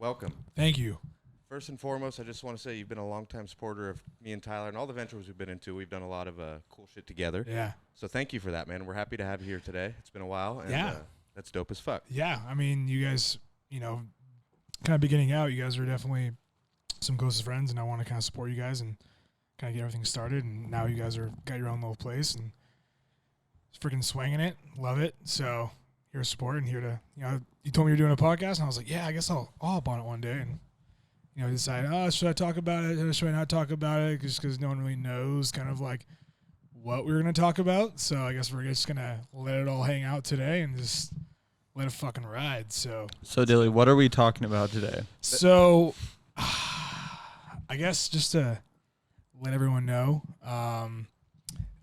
welcome. Thank you. First and foremost, I just want to say you've been a longtime supporter of me and Tyler and all the ventures we've been into. We've done a lot of cool shit together. Yeah. So thank you for that, man. We're happy to have you here today. It's been a while, and Yeah. That's dope as fuck. Yeah. I mean, you guys, kind of beginning out, you guys are definitely some closest friends, and I want to kind of support you guys and kind of get everything started. And now you guys got your own little place and freaking swinging it. Love it. So here to support and here to, you told me you're doing a podcast, and I was like, yeah, I guess I'll hop on it one day and, decide, should I talk about it or should I not talk about it? Just because no one really knows kind of like what we're going to talk about. So I guess we're just going to let it all hang out today and just let it fucking ride. So Dilly, what are we talking about today? So I guess just to let everyone know,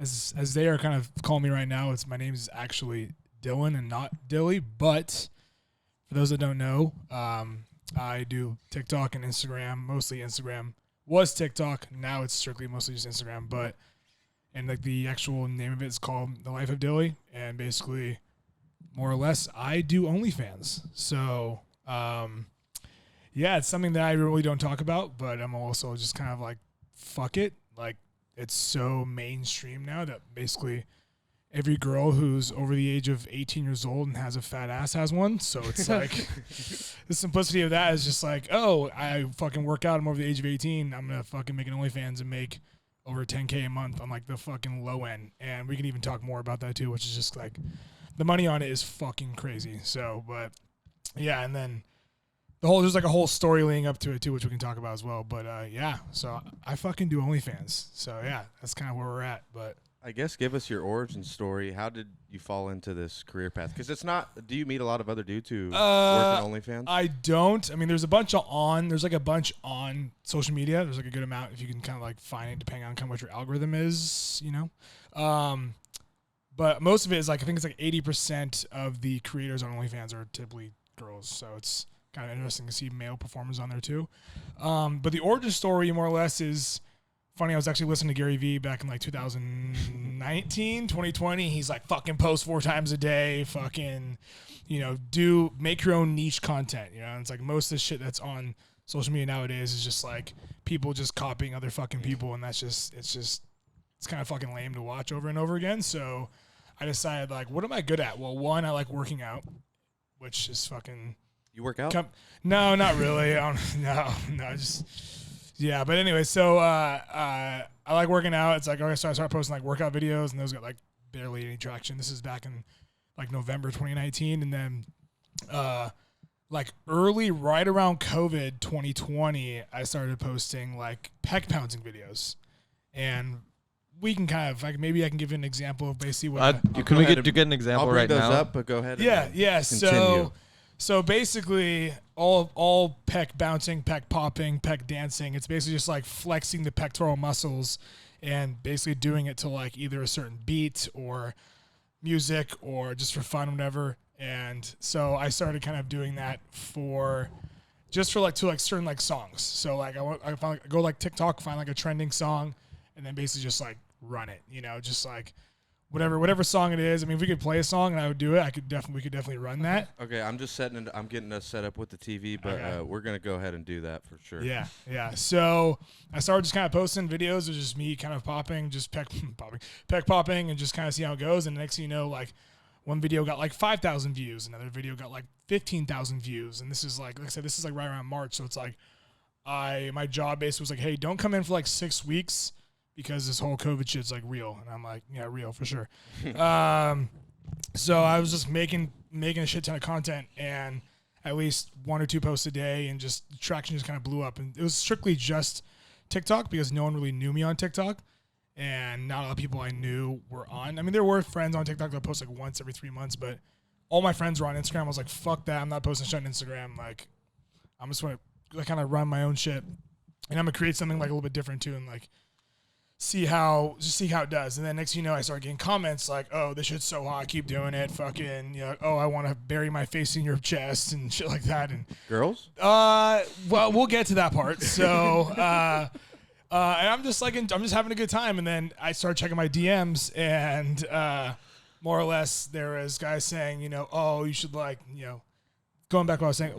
as they are kind of calling me right now, my name is actually Dylan and not Dilly. But for those that don't know, I do TikTok and Instagram, mostly Instagram. Was TikTok, now it's strictly mostly just Instagram. And like the actual name of it is called The Life of Dilly, and basically, more or less, I do OnlyFans. So, it's something that I really don't talk about, but I'm also just kind of like, fuck it. Like, it's so mainstream now that basically every girl who's over the age of 18 years old and has a fat ass has one. So it's like the simplicity of that is just like, oh, I fucking work out. I'm over the age of 18. I'm going to fucking make an OnlyFans and make over $10K a month on like the fucking low end. And we can even talk more about that too, which is just like the money on it is fucking crazy. So, but yeah. And then there's like a whole story leading up to it too, which we can talk about as well. But so I fucking do OnlyFans. So yeah, that's kind of where we're at. But I guess give us your origin story. How did you fall into this career path? Because it's not. Do you meet a lot of other dudes who work in OnlyFans? I don't. I mean, there's a bunch on social media. There's like a good amount if you can kind of like find it, depending on kind of what your algorithm is, But most of it is like, I think it's like 80% of the creators on OnlyFans are typically girls. So it's kind of interesting to see male performers on there too. But the origin story more or less is funny. I was actually listening to Gary Vee back in like 2019, 2020. He's like, fucking post 4 times a day, fucking, make your own niche content. And it's like most of the shit that's on social media nowadays is just like people just copying other fucking people. And it's kind of fucking lame to watch over and over again. So I decided, like, what am I good at? Well, one, I like working out, which is fucking. You work out? No, not really. Yeah, but anyway, so I like working out. It's like, okay, so I started posting like workout videos, and those got like barely any traction. This is back in like November 2019, and then like right around COVID 2020, I started posting like pec pouncing videos, and we can kind of like maybe I can give you an example of basically what. Can we get an example right now? I'll bring those up, but go ahead. Yeah. Continue. So basically, all pec bouncing, pec popping, pec dancing, it's basically just like flexing the pectoral muscles and basically doing it to like either a certain beat or music or just for fun, whatever. And so I started kind of doing that to certain like songs. So like I go like TikTok, find like a trending song, and then basically just like run it, just like whatever song it is. I mean, if we could play a song and I would do it, we could definitely run that. Okay, I'm getting us set up with the TV, but Okay. We're gonna go ahead and do that for sure. Yeah. So I started just kind of posting videos of just me kind of popping, just peck popping, and just kind of see how it goes. And the next thing you know, like one video got like 5,000 views, another video got like 15,000 views, and this is like I said, this is like right around March, so it's like my job base was like, hey, don't come in for like 6 weeks. Because this whole COVID shit's like real, and I'm like, yeah, real for sure. So I was just making a shit ton of content, and at least 1 or 2 posts a day, and just traction just kind of blew up. And it was strictly just TikTok because no one really knew me on TikTok, and not a lot of people I knew were on. I mean, there were friends on TikTok that post like once every 3 months, but all my friends were on Instagram. I was like, fuck that, I'm not posting shit on Instagram. Like, I'm just going to kind of run my own shit, and I'm gonna create something like a little bit different too, and like. See how it does. And then next thing you know, I started getting comments like, oh, this shit's so hot, keep doing it, fucking, oh, I want to bury my face in your chest and shit like that. And girls? Well, we'll get to that part. So, and I'm just having a good time. And then I started checking my DMs, and more or less there was guys saying, oh, you should like, going back to what I was saying,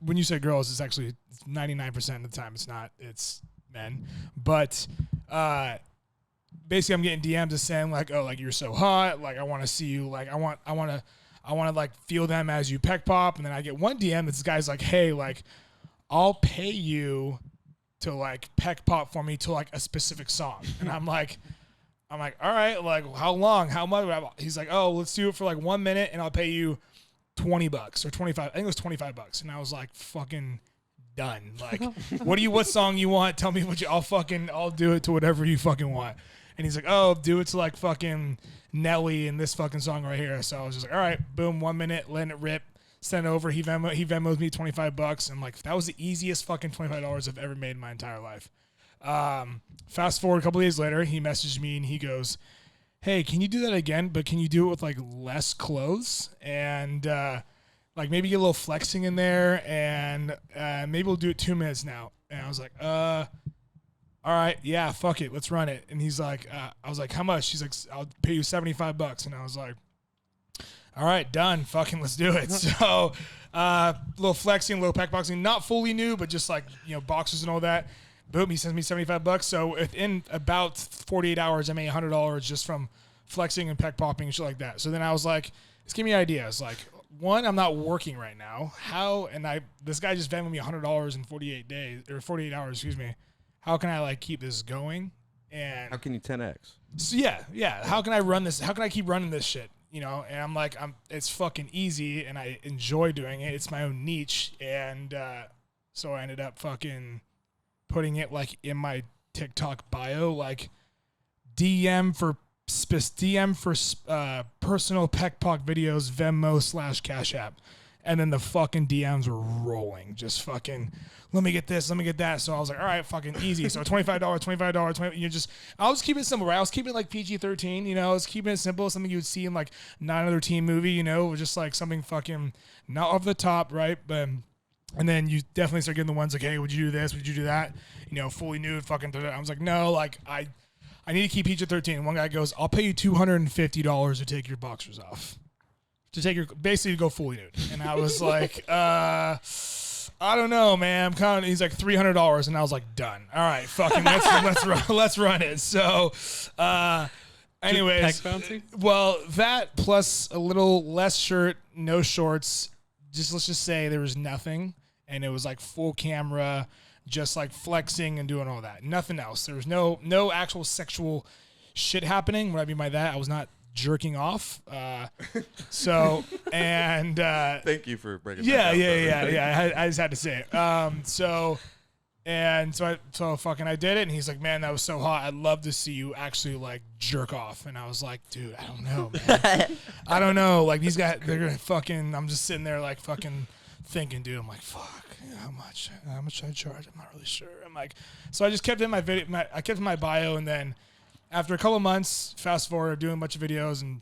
when you say girls, it's actually 99% of the time it's not. It's men. But basically, I'm getting DMs saying like, "Oh, like you're so hot. Like I want to see you. Like I want to like feel them as you peck pop." And then I get one DM. This guy's like, "Hey, like I'll pay you to like peck pop for me to like a specific song." And I'm like, all right, like how long? How much? He's like, "Oh, let's do it for like 1 minute, and I'll pay you $20 or 25. I think it was $25." And I was like, fucking done. Like, what song you want? Tell me I'll do it to whatever you fucking want. And he's like, "Oh, do it to like fucking Nelly and this fucking song right here." So I was just like, all right, boom, 1 minute, letting it rip, send it over. He Venmos me $25. I'm like, that was the easiest fucking $25 I've ever made in my entire life. Fast forward a couple days later, he messaged me and he goes, "Hey, can you do that again? But can you do it with like less clothes and like maybe get a little flexing in there and maybe we'll do it 2 minutes now." And I was like, all right, yeah, fuck it, let's run it. And he's like, I was like, "How much?" He's like, "I'll pay you $75." And I was like, all right, done. Fucking let's do it. So little flexing, little pack boxing, not fully new, but just like, you know, boxers and all that. Boom, he sends me $75. So within about 48 hours, I made $100 just from flexing and peck popping and shit like that. So then I was like, let's give me ideas. Like, one, I'm not working right now. This guy just Venmoed me $100 in 48 hours, excuse me. How can I like keep this going? And how can you 10x? So yeah. How can I run this? How can I keep running this shit? You know, and I'm like, it's fucking easy and I enjoy doing it. It's my own niche. And so I ended up fucking putting it like in my TikTok bio, like DM for personal peck pop videos, Venmo / Cash App. And then the fucking DMs were rolling, just fucking, let me get this, let me get that. So I was like, all right, fucking easy. So $25, $20, I'll just keep it simple, right? I was keeping it like PG-13, you know, I was keeping it simple, something you would see in like not another teen movie, you know, just like something fucking not off the top, right? But and then you definitely start getting the ones like, "Hey, would you do this? Would you do that?" You know, fully nude, fucking. I was like, no, like I need to keep PG-13. And one guy goes, "I'll pay you $250 to take your boxers off, basically go fully nude." And I was like, I don't know, man. He's like $300, and I was like, done. All right, fucking let's run it. So, anyways, peck bouncing? Well, that plus a little less shirt, no shorts. Let's just say there was nothing, and it was like full camera, just like flexing and doing all that. Nothing else. There was no actual sexual shit happening. What I mean by that, I was not jerking off. So and thank you for breaking. Yeah. That I just had to say it. So fucking I did it, and he's like, "Man, that was so hot. I'd love to see you actually like jerk off." And I was like, "Dude, I don't know, man. I don't know. Like these guys, they're gonna fucking." I'm just sitting there like fucking thinking, dude. I'm like, "Fuck, how much should I charge? I'm not really sure." I'm like, so I just kept it in my video. I kept it in my bio, and then after a couple of months, fast forward, doing a bunch of videos and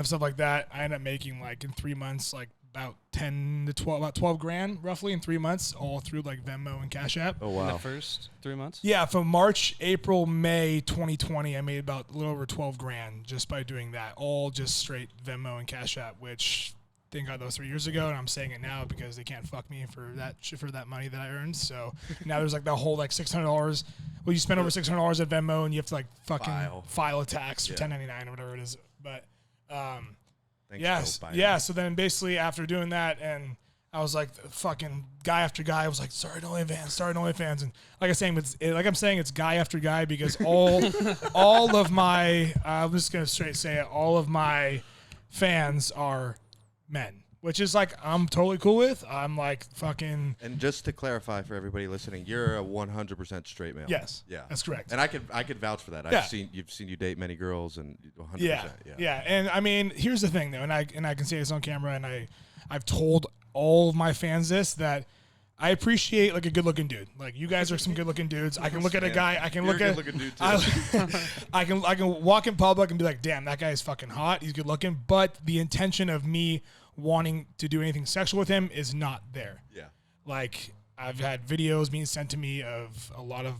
stuff like that, I ended up making like in 3 months like about 10 to 12, about 12 grand roughly in 3 months, all through like Venmo and Cash App. Oh wow! In the first 3 months? Yeah, from March, April, May 2020, I made about a little over 12 grand just by doing that, all just straight Venmo and Cash App, which thank God that was 3 years ago, and I'm saying it now because they can't fuck me for that money that I earned. So now there's like that whole like $600. Well, you spend over $600 at Venmo, and you have to like fucking file a tax or 1099 or whatever it is. But yeah. So then basically after doing that, and I was like, fucking guy after guy, I was like, started OnlyFans, and like I'm saying, it's guy after guy because all of my, I'm just gonna straight say it, all of my fans are men, which is like I'm totally cool with. I'm like fucking. And just to clarify for everybody listening, you're a 100% straight male. Yes. Yeah. That's correct. And I could vouch for that. Yeah. You've seen you date many girls, and 100%. Yeah. And I mean, here's the thing though, and I can say this on camera, and I've told all of my fans this, that I appreciate like a good looking dude. Like you guys are some good looking dudes. I can look at a guy. I can look at. Good looking dude too. I can walk in public and be like, damn, that guy is fucking hot. He's good looking. But the intention of me wanting to do anything sexual with him is not there. Yeah. Like I've had videos being sent to me of a lot of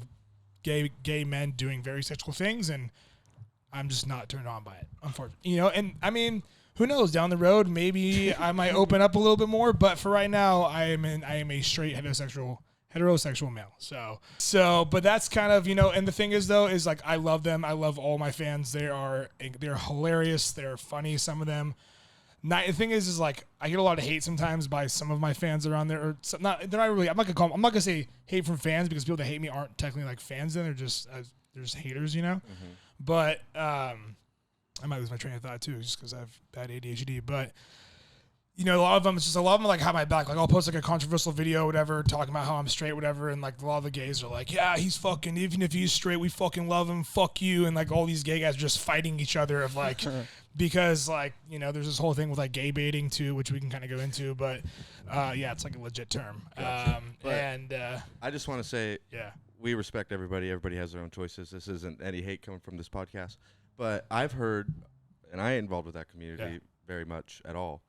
gay men doing very sexual things, and I'm just not turned on by it, unfortunately. You know, and I mean, who knows, down the road, maybe I might open up a little bit more. But for right now, I am a straight heterosexual male. So, but that's kind of, and the thing is though, is like, I love them. I love all my fans. They're hilarious. They're funny. Some of them. The thing is like, I get a lot of hate sometimes by some of my fans that are on there. Or they're not really. I'm not gonna say hate from fans, because people that hate me aren't technically like fans. Then they're just haters, Mm-hmm. But I might lose my train of thought too, just because I have bad ADHD. But a lot of them, it's just a lot of them like have my back. Like I'll post like a controversial video, or whatever, talking about how I'm straight, whatever, and like a lot of the gays are like, yeah, he's fucking. Even if he's straight, we fucking love him. Fuck you, and like all these gay guys are just fighting each other of like. Because, like, there's this whole thing with, like, gay baiting, too, which we can kind of go into. But, yeah, it's, like, a legit term. Gotcha. I just want to say, we respect everybody. Everybody has their own choices. This isn't any hate coming from this podcast. But I've heard, and I ain't involved with that community very much at all,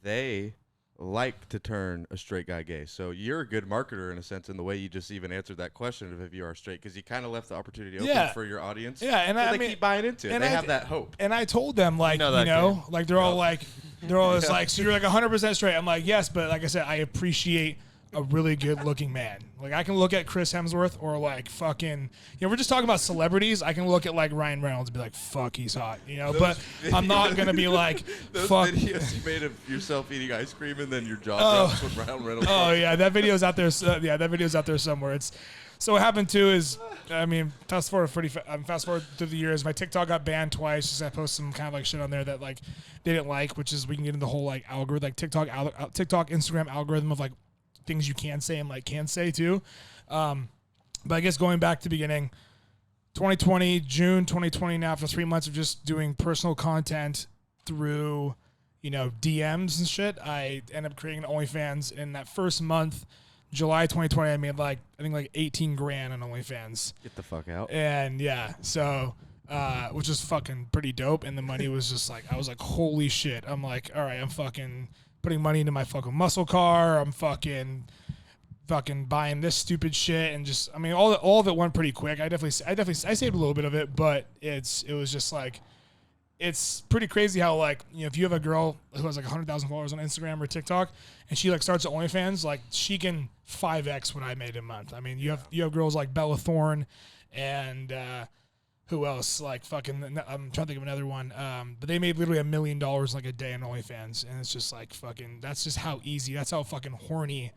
they like to turn a straight guy gay. So you're a good marketer in a sense in the way you just even answered that question of if you are straight, because you kind of left the opportunity open for your audience. Yeah, and so they keep buying into it. They have that hope. And I told them, like, like they're all like, like, so you're like 100% straight. I'm like, yes, but like I said, I appreciate a really good looking man. Like I can look at Chris Hemsworth or like fucking, we're just talking about celebrities. I can look at like Ryan Reynolds and be like, fuck, he's hot, but I'm not going to be like, those fuck. videos you made of yourself eating ice cream and then your jaw drops with Ryan Reynolds. Oh yeah. That video's out there. That video's out there somewhere. So what happened too is, fast forward through the years, my TikTok got banned twice. Just I posted some kind of like shit on there that like they didn't like, which is, we can get into the whole like algorithm, like TikTok, Instagram algorithm of like things you can say and like can't say too. But I guess going back to the beginning, 2020, June 2020, now after 3 months of just doing personal content through, DMs and shit, I ended up creating OnlyFans. In that first month, July 2020, I made like 18 grand on OnlyFans. Get the fuck out. And so, which is fucking pretty dope. And the money was just like, I was like, holy shit. I'm like, all right, I'm fucking putting money into my fucking muscle car. I'm fucking buying this stupid shit, and just, all of it went pretty quick. I saved a little bit of it, but it was just like, it's pretty crazy how like, if you have a girl who has like 100,000 followers on Instagram or TikTok, and she like starts at OnlyFans, like she can 5x what I made a month. You have girls like Bella Thorne and who else? Like fucking, I'm trying to think of another one. But they made literally $1 million like a day on OnlyFans, and it's just like fucking. That's just how easy. That's how fucking horny,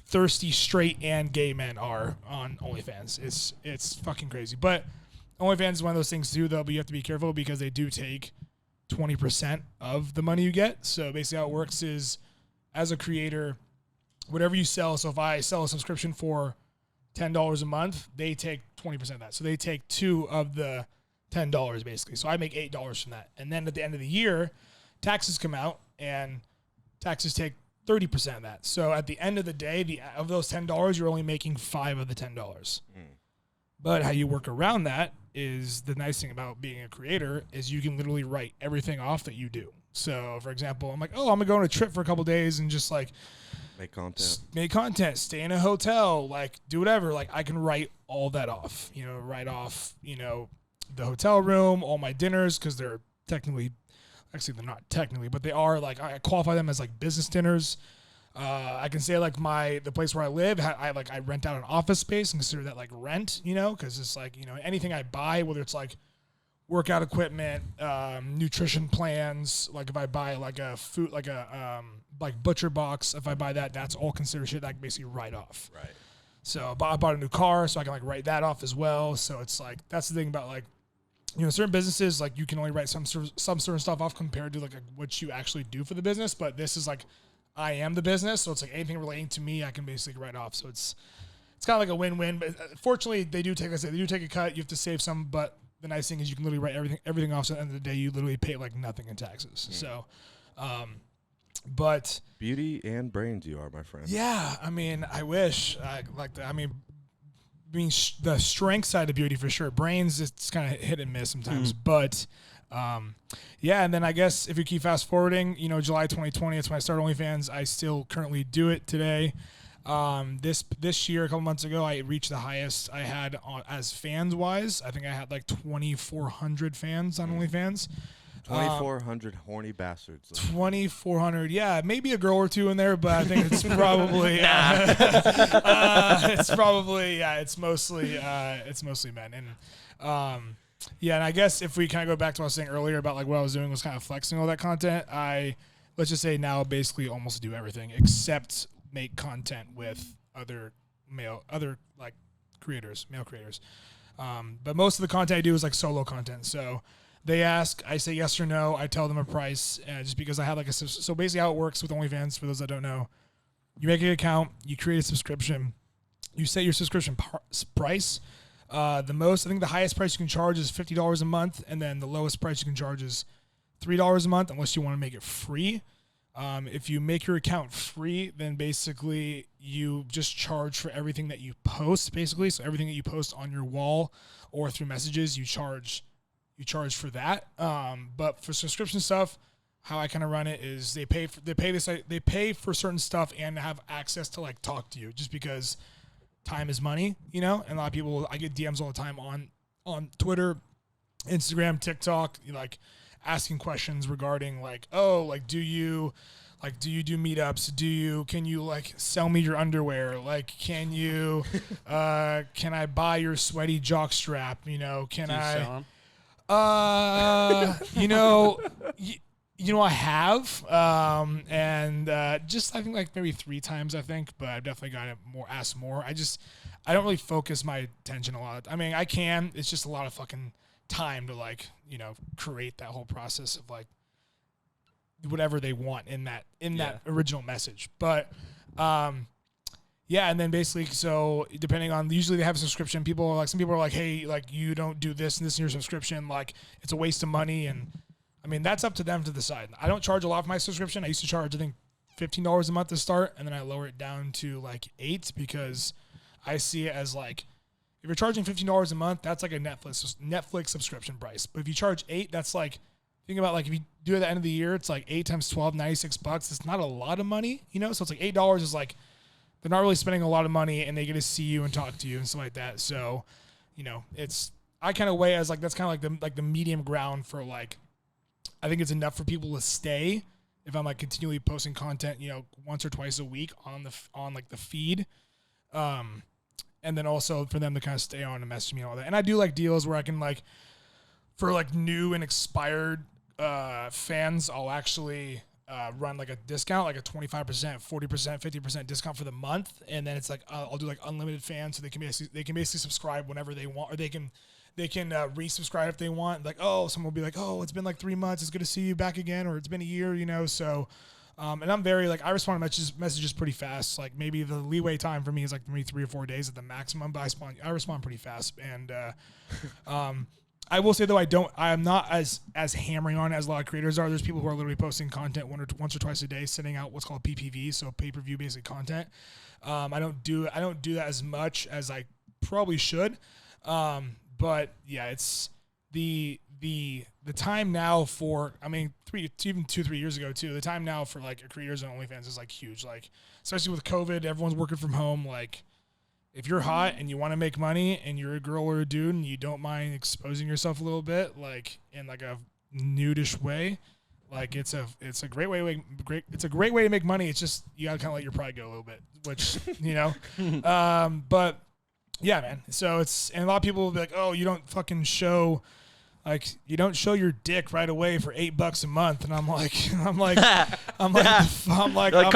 thirsty, straight and gay men are on OnlyFans. It's fucking crazy. But OnlyFans is one of those things too, though. But you have to be careful because they do take 20% of the money you get. So basically, how it works is, as a creator, whatever you sell. So if I sell a subscription for $10 a month, they take 20% of that. So they take 2 of the $10 basically. So I make $8 from that. And then at the end of the year, taxes come out and taxes take 30% of that. So at the end of the day, of those $10, you're only making 5 of the $10. But how you work around that is, the nice thing about being a creator is you can literally write everything off that you do. So for example, I'm like, oh, I'm gonna go on a trip for a couple days and just like make content, stay in a hotel, like do whatever. Like I can write all that off, write off, the hotel room, all my dinners, because they're technically, actually they're not technically, but they are, like, I qualify them as like business dinners. I can say like the place where I live, I rent out an office space and consider that like rent, because it's like, anything I buy, whether it's like workout equipment, nutrition plans, like if I buy like a food, like a like butcher box, if I buy that, that's all considered shit that I can basically write off. Right. So I bought a new car, so I can like write that off as well. So it's like, that's the thing about like, certain businesses, like you can only write some certain stuff off compared to like what you actually do for the business. But this is like, I am the business, so it's like anything relating to me, I can basically write off. So it's kind of like a win-win. But fortunately, they do take a cut. You have to save some, but the nice thing is you can literally write everything off. So at the end of the day, you literally pay like nothing in taxes. So, but beauty and brains, you are, my friend. Yeah, I wish being the strength side of beauty for sure. Brains, it's kind of hit and miss sometimes, but. Yeah, and then I guess if you keep fast forwarding, July 2020, that's when I started OnlyFans. I still currently do it today. This year, a couple months ago, I reached the highest I had as fans wise. I think I had like 2,400 fans on OnlyFans. 2,400 horny bastards. 2,400. Yeah, maybe a girl or two in there, but I think it's probably it's mostly men. And yeah, and I guess if we kind of go back to what I was saying earlier about like what I was doing was kind of flexing all that content. Let's just say now basically almost do everything except make content with other male creators. But most of the content I do is like solo content. So they ask, I say yes or no. I tell them a price, just because I have like so basically how it works with OnlyFans, for those that don't know, you make an account, you create a subscription, you set your subscription price. I think the highest price you can charge is $50 a month, and then the lowest price you can charge is $3 a month, unless you want to make it free. If you make your account free, then basically you just charge for everything that you post, basically. So everything that you post on your wall or through messages, you charge for that. But for subscription stuff, how I kind of run it is they pay for certain stuff and have access to like talk to you, just because time is money, you know. And a lot of people, I get DMs all the time on Twitter, Instagram, TikTok, like asking questions regarding like, oh, like do you do meetups? Can you like sell me your underwear? Like, can I buy your sweaty jock strap? You know, can I? I have, and just I think like maybe 3 times, I think, but I've definitely got it asked more. I don't really focus my attention a lot. I mean, I can. It's just a lot of fucking time to like, create that whole process of like whatever they want in that original message. But yeah, and then basically, so depending on, usually they have a subscription. Some people are like, hey, like you don't do this and this in your subscription, like it's a waste of money. And I mean, that's up to them to decide. I don't charge a lot for my subscription. I used to charge, I think, $15 a month to start, and then I lower it down to like $8, because I see it as like, if you're charging $15 a month, that's like a Netflix subscription price. But if you charge $8, that's like, think about like if you do it at the end of the year, it's like 8 times 12, $96. It's not a lot of money, So it's like $8 is like, they're not really spending a lot of money, and they get to see you and talk to you and stuff like that. So, I kind of weigh as like, that's kind of like the medium ground for like, I think it's enough for people to stay if I'm like continually posting content, once or twice a week on like the feed. And then also for them to kind of stay on and message me and all that. And I do like deals where I can like, for like new and expired fans, I'll actually run like a discount, like a 25%, 40%, 50% discount for the month. And then it's like, I'll do like unlimited fans, so they can basically subscribe whenever they want, or they can resubscribe if they want. Like, oh, someone will be like, oh, it's been like 3 months, it's good to see you back again, or it's been a year, so and I'm very like, I respond to messages pretty fast. Like maybe the leeway time for me is like maybe 3 or 4 days at the maximum, but I respond pretty fast. And I will say though, I am not as hammering on it as a lot of creators are. There's people who are literally posting content once or twice a day, sending out what's called PPV, so pay-per-view basic content. I don't do that as much as I probably should. But yeah, it's the time now for, I mean, even 2-3 years ago too, the time now for like creators on OnlyFans is like huge. Like, especially with COVID, everyone's working from home. Like, if you're hot and you want to make money and you're a girl or a dude and you don't mind exposing yourself a little bit, like in like a nudish way, like it's a great way to make money. It's just, you gotta kind of let your pride go a little bit, which, but yeah, man. So and a lot of people will be like, oh, you don't fucking show, like, you don't show your dick right away for $8 a month. And I'm like, come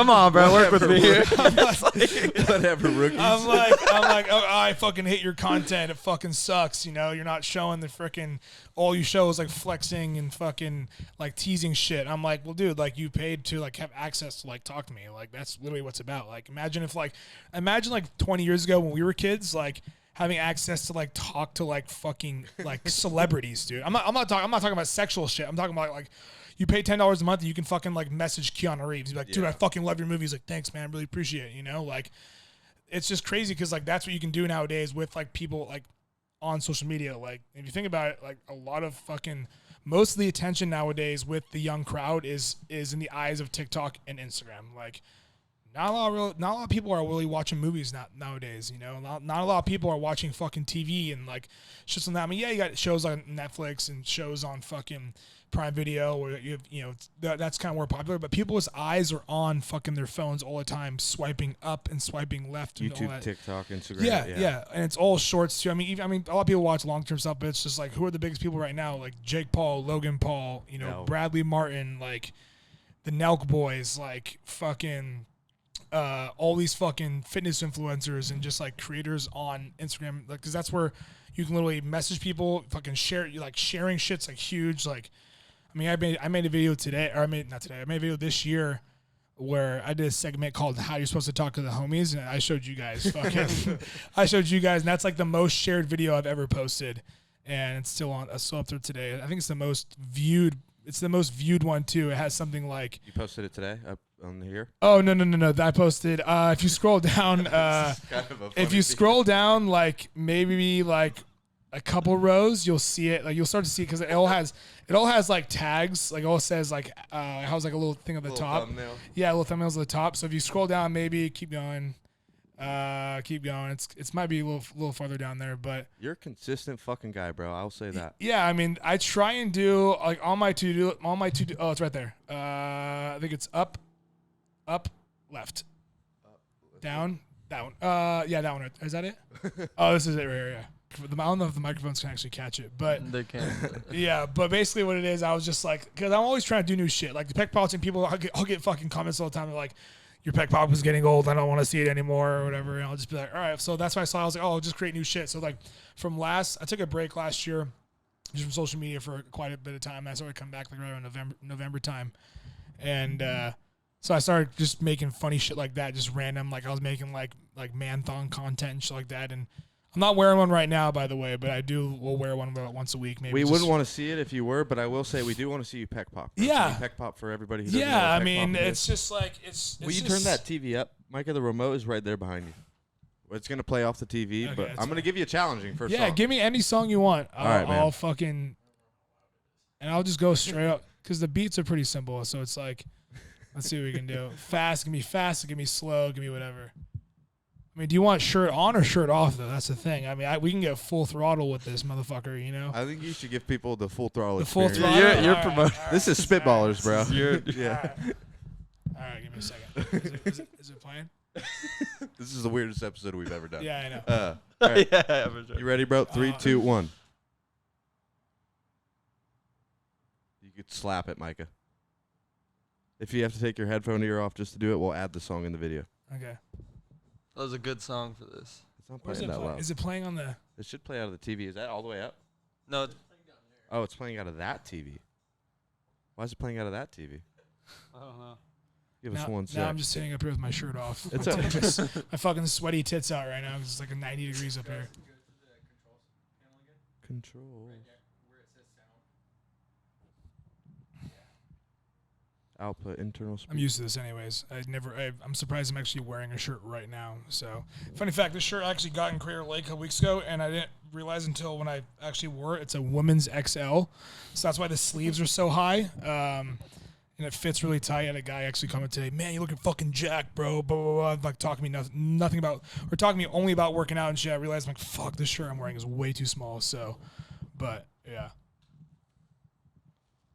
on, bro, work with me here. Whatever, rookies. I'm like, oh, I fucking hate your content. It fucking sucks. You're not showing the freaking, all you show is like flexing and fucking like teasing shit. I'm like, well, dude, like you paid to like have access to like talk to me. Like that's literally what's about. Like imagine 20 years ago when we were kids, like having access to like talk to like fucking like celebrities, dude. I'm not talking about sexual shit. I'm talking about like you pay $10 a month and you can fucking like message Keanu Reeves. He's like, dude, I fucking love your movie. He's like, thanks, man, really appreciate it. Like it's just crazy because like that's what you can do nowadays with like people like on social media. Like if you think about it, like a lot of fucking, most of the attention nowadays with the young crowd is in the eyes of TikTok and Instagram. Like not a lot of people are really watching movies nowadays, Not a lot of people are watching fucking TV and like shit on that. I mean, yeah, you got shows on Netflix and shows on fucking Prime Video, or that's kind of more popular. But people's eyes are on fucking their phones all the time, swiping up and swiping left. And YouTube, all that. TikTok, Instagram. Yeah, and it's all shorts too. I mean, a lot of people watch long term stuff, but it's just like, who are the biggest people right now? Like Jake Paul, Logan Paul, Bradley Martin, like the Nelk Boys, like fucking all these fucking fitness influencers and just like creators on Instagram, like, because that's where you can literally message people, fucking share. Like sharing shit's like huge. Like, I mean, I made a video today, or I made a video this year where I did a segment called "How You're Supposed to Talk to the Homies," and I showed you guys. And that's like the most shared video I've ever posted, and it's still up there today. I think it's the most viewed. It's the most viewed one too. It has something like. You posted it today up on here? Oh no! I posted. If you scroll down, scroll down, like maybe like a couple rows, you'll see it. Like you'll start to see it because it all has like tags. Like it all says like it has like a little thing at the top. Thumbnail. Yeah, little thumbnails at the top. So if you scroll down, maybe keep going. It's might be a little farther down there, but you're a consistent fucking guy, bro. I'll say that. Yeah, I mean, I try and do like all my to do. Oh, it's right there. I think it's up, left, down, that one. Yeah, that one. Is that it? Oh, this is it right here. Yeah. I don't know if the microphones can actually catch it, but they can. Yeah, but basically what it is, I was just like, because I'm always trying to do new shit. Like the pec politic people, I'll get fucking comments all the time. They're like, your pec pop is getting old. I don't want to see it anymore or whatever. And I'll just be like, all right. So that's why I was like, oh, I'll just create new shit. So like I took a break last year just from social media for quite a bit of time. I started to come back like right around November time. And so I started just making funny shit like that, just random. Like I was making like man thong content and shit like that. And I'm not wearing one right now, by the way, but we'll wear one about once a week. Maybe we wouldn't want to see it if you were, but I will say we do want to see you pec pop. Bro. Yeah, pec pop for everybody. Who doesn't know I what mean, pec pop it's just like it's. Will you turn that TV up, Micah? The remote is right there behind you. It's gonna play off the TV, okay, but I'm gonna give you a challenging first. Yeah, song. give me any song you want. All I'll fucking, and I'll just go straight up because the beats are pretty simple. So it's like, let's see what we can do. Fast, give me fast. Give me slow. Give me whatever. I mean, do you want shirt on or shirt off, though? That's the thing. I mean, we can get full throttle with this motherfucker, you know? I think you should give people the full throttle full experience. throttle? You're promoting. This is Spitballerz, bro. Yeah. All right, give me a second. Is it playing? This is the weirdest episode we've ever done. Yeah, I know. All right. Yeah, for sure. You ready, bro? 3, 2, 1. You could slap it, Micah. If you have to take your headphone ear off just to do it, we'll add the song in the video. Okay. That was a good song for this. It's not playing that loud. Is it playing on the... It should play out of the TV. Is that all the way up? No. Oh, it's playing out of that TV. Why is it playing out of that TV? I don't know. Give us one sec. Now I'm just sitting up here with my shirt off. It's my fucking sweaty tits out right now. It's like a 90 degrees up here. Control. Output, internal speed. I'm used to this anyways. I'm surprised I'm actually wearing a shirt right now. So, funny fact, this shirt I actually got in Crater Lake a couple weeks ago, and I didn't realize until when I actually wore it, it's a women's XL. So that's why the sleeves are so high. And it fits really tight. I had a guy actually comment today, man, you looking fucking jacked, bro. Blah, blah, blah. Like talking to me nothing about, or talking to me only about working out and shit. I realized I'm like, fuck, this shirt I'm wearing is way too small. So, but yeah.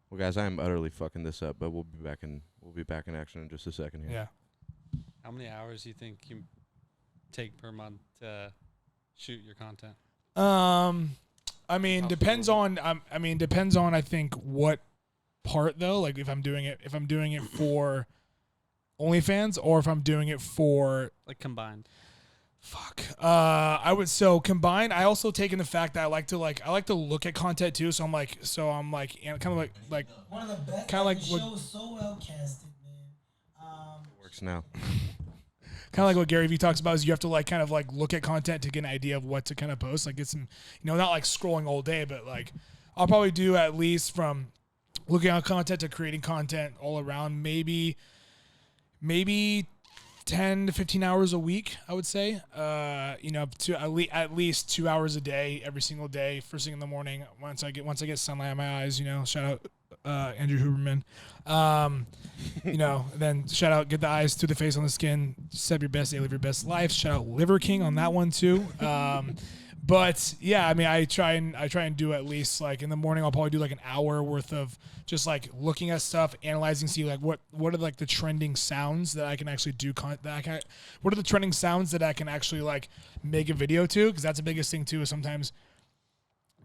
Well, guys, I am utterly fucking this up, but we'll be back in action in just a second here. Yeah. How many hours do you think you take per month to shoot your content? I mean, depends on I think what part though. Like if I'm doing it for OnlyFans or if I'm doing it for like combined. Fuck. I would combine. I also take in the fact that I like to look at content too. So I'm like kind of like one of the best. Kind of like the show is so well casted, man. It works now. Kind of like what Gary Vee talks about is you have to like kind of like look at content to get an idea of what to kind of post. Like get some, not like scrolling all day, but like I'll probably do at least from looking at content to creating content all around. Maybe 10 to 15 hours a week, I would say. To at least 2 hours a day, every single day, first thing in the morning. Once I get sunlight in my eyes, shout out Andrew Huberman. Then shout out get the eyes through the face on the skin. Set your best day, live your best life. Shout out Liver King on that one too. But yeah, I mean, I try and do at least like in the morning. I'll probably do like an hour worth of just like looking at stuff, analyzing, see like what are like the trending sounds that I can actually do. What are the trending sounds that I can actually like make a video to? Because that's the biggest thing too. Is sometimes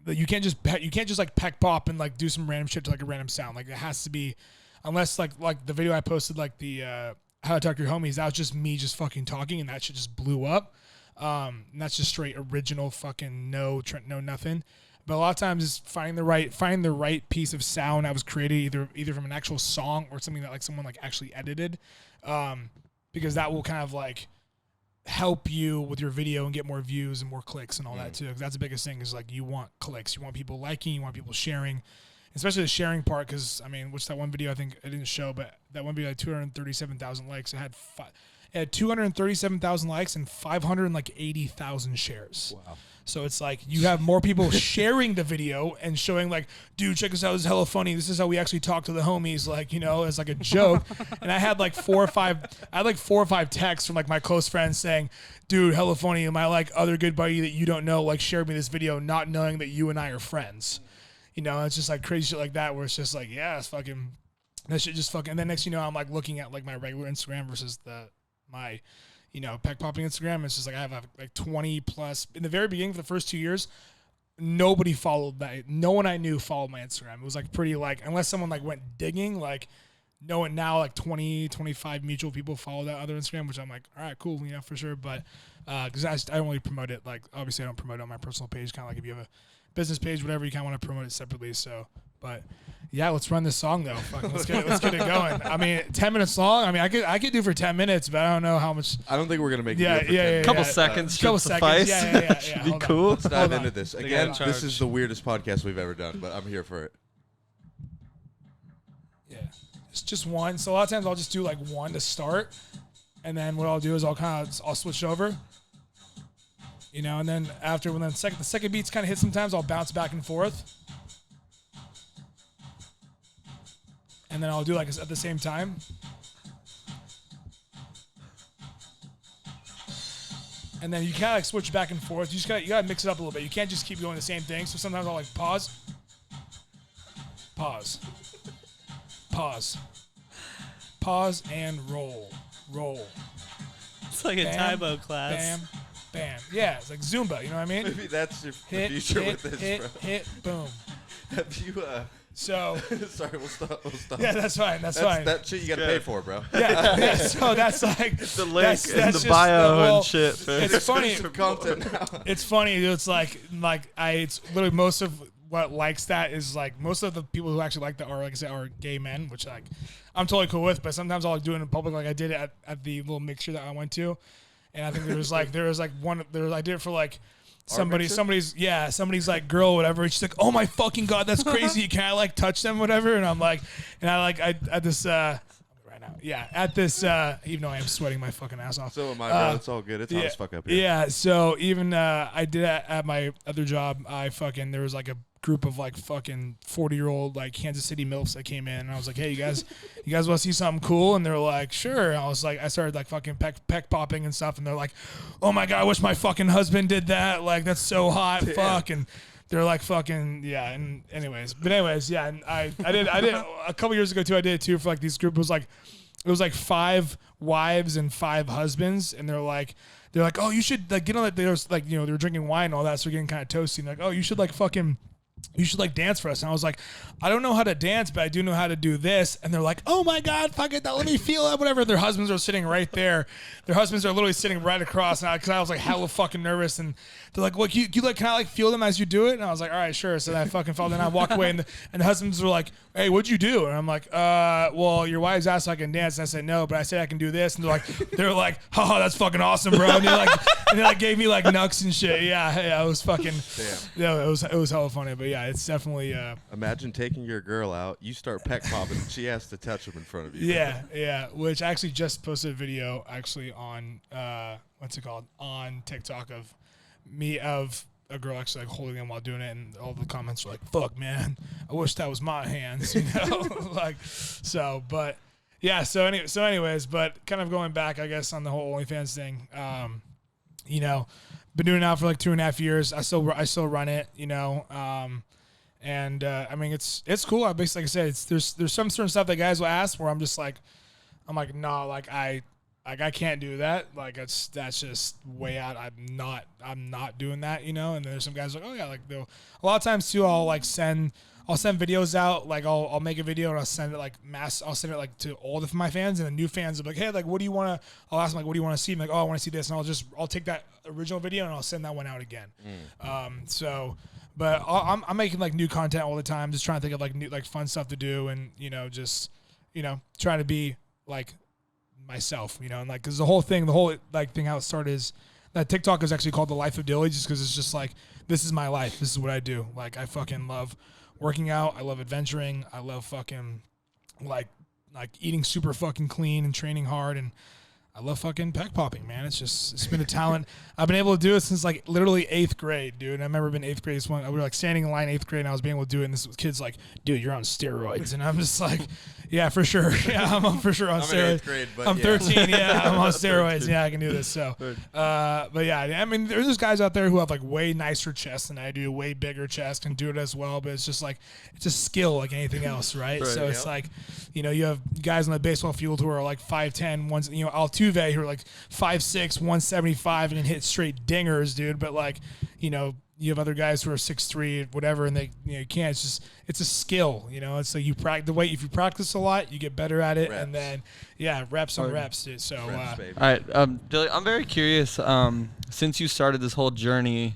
that you can't just like peck pop and like do some random shit to like a random sound. Like it has to be, unless like the video I posted, like the how to talk to your homies. That was just me just fucking talking, and that shit just blew up. And that's just straight original fucking no nothing. But a lot of times it's finding the right piece of sound that was created either from an actual song or something that like someone like actually edited, because that will kind of like help you with your video and get more views and more clicks and all that too. 'Cause that's the biggest thing is like you want clicks, you want people liking, you want people sharing, especially the sharing part. Because I mean, which that one video I think I didn't show, but that one video had 237,000 likes. It had 237,000 likes and 580,000 shares. Wow. So it's like you have more people sharing the video and showing like, dude, check this out. This is hella funny. This is how we actually talk to the homies. Like, you know, it's like a joke. And I had like 4 or 5 texts from like my close friends saying, dude, hella funny. And my like other good buddy that you don't know, like shared me this video, not knowing that you and I are friends. You know, it's just like crazy shit like that where it's just like, yeah, it's fucking, that shit just fucking, and then next, you know, I'm like looking at like my regular Instagram versus my, you know, peck popping Instagram. It's just like I have like 20 plus. In the very beginning, for the first 2 years, nobody followed that. No one I knew followed my Instagram. It was like pretty like, unless someone like went digging, like no one now, like 20, 25 mutual people follow that other Instagram, which I'm like, all right, cool, you know, for sure. But because I don't really promote it. Like obviously I don't promote it on my personal page. Kind of like if you have a business page, whatever, you kind of want to promote it separately. So, but yeah, let's run this song though. Let's get it going. I mean, 10 minutes long. I mean, I could do for 10 minutes, but I don't know how much. I don't think we're gonna make it. A couple seconds should suffice. Yeah. Be cool. Let's dive into this. Again, this is the weirdest podcast we've ever done, but I'm here for it. Yeah, it's just one. So a lot of times I'll just do like one to start, and then what I'll do is I'll switch over. You know, and then after when the second beats kind of hit, sometimes I'll bounce back and forth. And then I'll do like at the same time. And then you kind of like switch back and forth. You gotta mix it up a little bit. You can't just keep going the same thing. So sometimes I'll like pause, and roll. It's like a Taibo class. Bam, bam. Yeah, it's like Zumba. You know what I mean? Maybe that's your future with this, bro. Hit, boom. Have you So sorry, we'll stop. Yeah, that's fine. That's fine. That shit you gotta pay for, bro. Yeah. So that's like the link that's in the just bio and shit. It's funny. Content now. It's funny. It's like it's literally most of what likes that is like most of the people who actually like that are, like I said, are gay men, which like I'm totally cool with. But sometimes I'll do it in public, like I did it at the little mixture that I went to, and I think there was I did it for like. Somebody's like girl or whatever, and she's like, oh my fucking god, that's crazy, can I like touch them whatever? And I'm like, I at this right now, at this even though I am sweating my fucking ass off. So am I, bro. It's all good. It's hot as fuck up here. Yeah, so even I did at my other job, there was like a group of like fucking 40-year-old like Kansas City MILFs that came in, and I was like, hey, you guys want to see something cool? And they're like, sure. And I started like fucking peck popping and stuff, and they're like, oh my god, I wish my fucking husband did that, like that's so hot. Damn. Fuck. And they're like fucking and anyways, yeah, and I did a couple years ago too. I did it too for like these group. It was like 5 wives and 5 husbands, and they're like, oh, you should like get on that. They were like, you know, they were drinking wine and all that, so they're getting kind of toasty. And like, oh, you should like dance for us. And I was like, I don't know how to dance, but I do know how to do this. And they're like, oh my god, fuck it, let me feel it, whatever. Their husbands are sitting right there. Their husbands are literally sitting right across. And because I was like hella fucking nervous, and they're like, look, you like, can I like feel them as you do it? And I was like, all right, sure. So then I fucking felt. Then I walked away, and the husbands were like, hey, what'd you do? And I'm like, well, your wives asked if I can dance, and I said no, but I said I can do this. And they're like, oh, that's fucking awesome, bro. And they like gave me like nucks and shit. Yeah, it was fucking. Damn. Yeah, it was hella funny. But yeah, it's definitely. Imagine taking your girl out, you start peck popping, and she has to touch him in front of you. Yeah. Which I actually just posted a video on what's it called, on TikTok of a girl actually like holding him while doing it, and all the comments were like, fuck man, I wish that was my hands, you know. Like, so, but yeah, so anyways, but kind of going back, I guess, on the whole OnlyFans thing, you know, been doing it now for like 2.5 years. I still run it, you know. And I mean, it's cool. I basically, like I said, there's some certain stuff that guys will ask where I'm like, no, like I can't do that. Like that's just way out. I'm not doing that, you know. And then there's some guys like, oh yeah, like a lot of times too, I'll send videos out. Like I'll make a video and I'll send it like to all of my fans, and the new fans will be like, hey, like what do you want to? I'll ask them like, what do you want to see? I'm like, oh, I want to see this, and I'll take that original video and I'll send that one out again. But I'm making like new content all the time, just trying to think of like new like fun stuff to do, and you know, just trying to be like myself, you know, and like because the whole thing how it started is that TikTok is actually called The Life of Dilly, just because it's just like this is my life, this is what I do. Like I fucking love working out, I love adventuring, I love fucking like eating super fucking clean and training hard, and I love fucking pec popping, man. It's been a talent. I've been able to do it since like literally 8th grade, dude. And I remember being 8th grade. We were like standing in line 8th grade, and I was being able to do it. And this kid's like, dude, you're on steroids. And I'm just like, yeah, for sure. Yeah, I'm for sure on steroids. In 8th grade, but I'm 13. Yeah, I'm on steroids. Yeah, I can do this. So, but yeah, I mean, there's just guys out there who have like way nicer chests than I do, way bigger chest, and do it as well. But it's just like, it's a skill like anything else, right? So it's like, you know, you have guys on the baseball field who are like 5'10", ones, you know, Altuve who are like 5'6", 175, and can hit straight dingers, dude. But like, you know, you have other guys who are 6'3", whatever, and they, you know, you can't. It's a skill, you know. It's like if you practice a lot, you get better at it, reps. And then reps and reps, dude. So, reps, all right, Dilly, I'm very curious. Since you started this whole journey,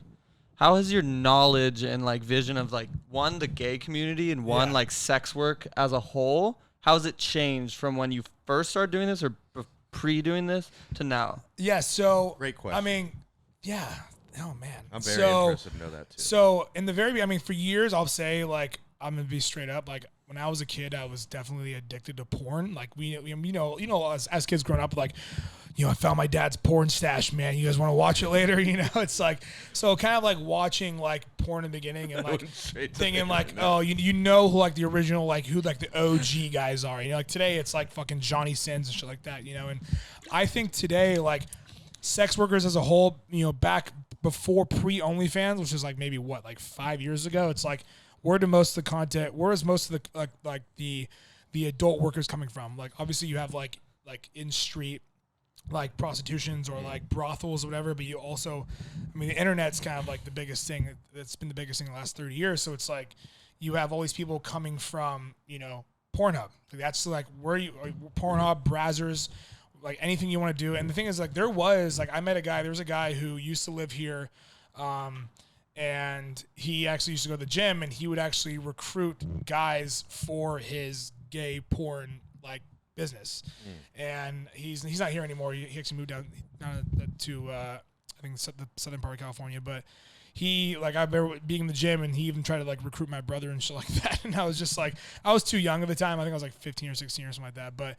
how has your knowledge and like vision of like one, the gay community, and one like sex work as a whole, how has it changed from when you first started doing this or pre-doing this to now? Yeah. So great question. I mean, yeah. Oh man, I'm very interested to know that too. So in the I mean, for years, I'll say like I'm gonna be straight up. Like when I was a kid, I was definitely addicted to porn. Like you know, as kids growing up, like, you know, I found my dad's porn stash, man. You guys want to watch it later? You know, it's like, so kind of like watching like porn in the beginning and like thinking like, oh, you know who like the original, like who like the OG guys are. You know, like today it's like fucking Johnny Sins and shit like that. You know, and I think today like sex workers as a whole, you know, back before pre-OnlyFans, which is like maybe what, like 5 years ago, it's like where is most of the like the adult workers coming from? Like obviously you have like in street like prostitutions or like brothels or whatever, but you also, I mean, the internet's kind of like the biggest thing that's been the biggest thing in the last 30 years. So it's like you have all these people coming from, you know, Pornhub. That's like where Pornhub, Brazzers, like anything you want to do. And the thing is, like, there was a guy who used to live here, and he actually used to go to the gym, and he would actually recruit guys for his gay porn like business. And he's not here anymore. He actually moved down to I think the southern part of California, but he, like, I remember being in the gym, and he even tried to like recruit my brother and shit like that. And I was just like, I was too young at the time. I think I was like 15 or 16 or something like that. But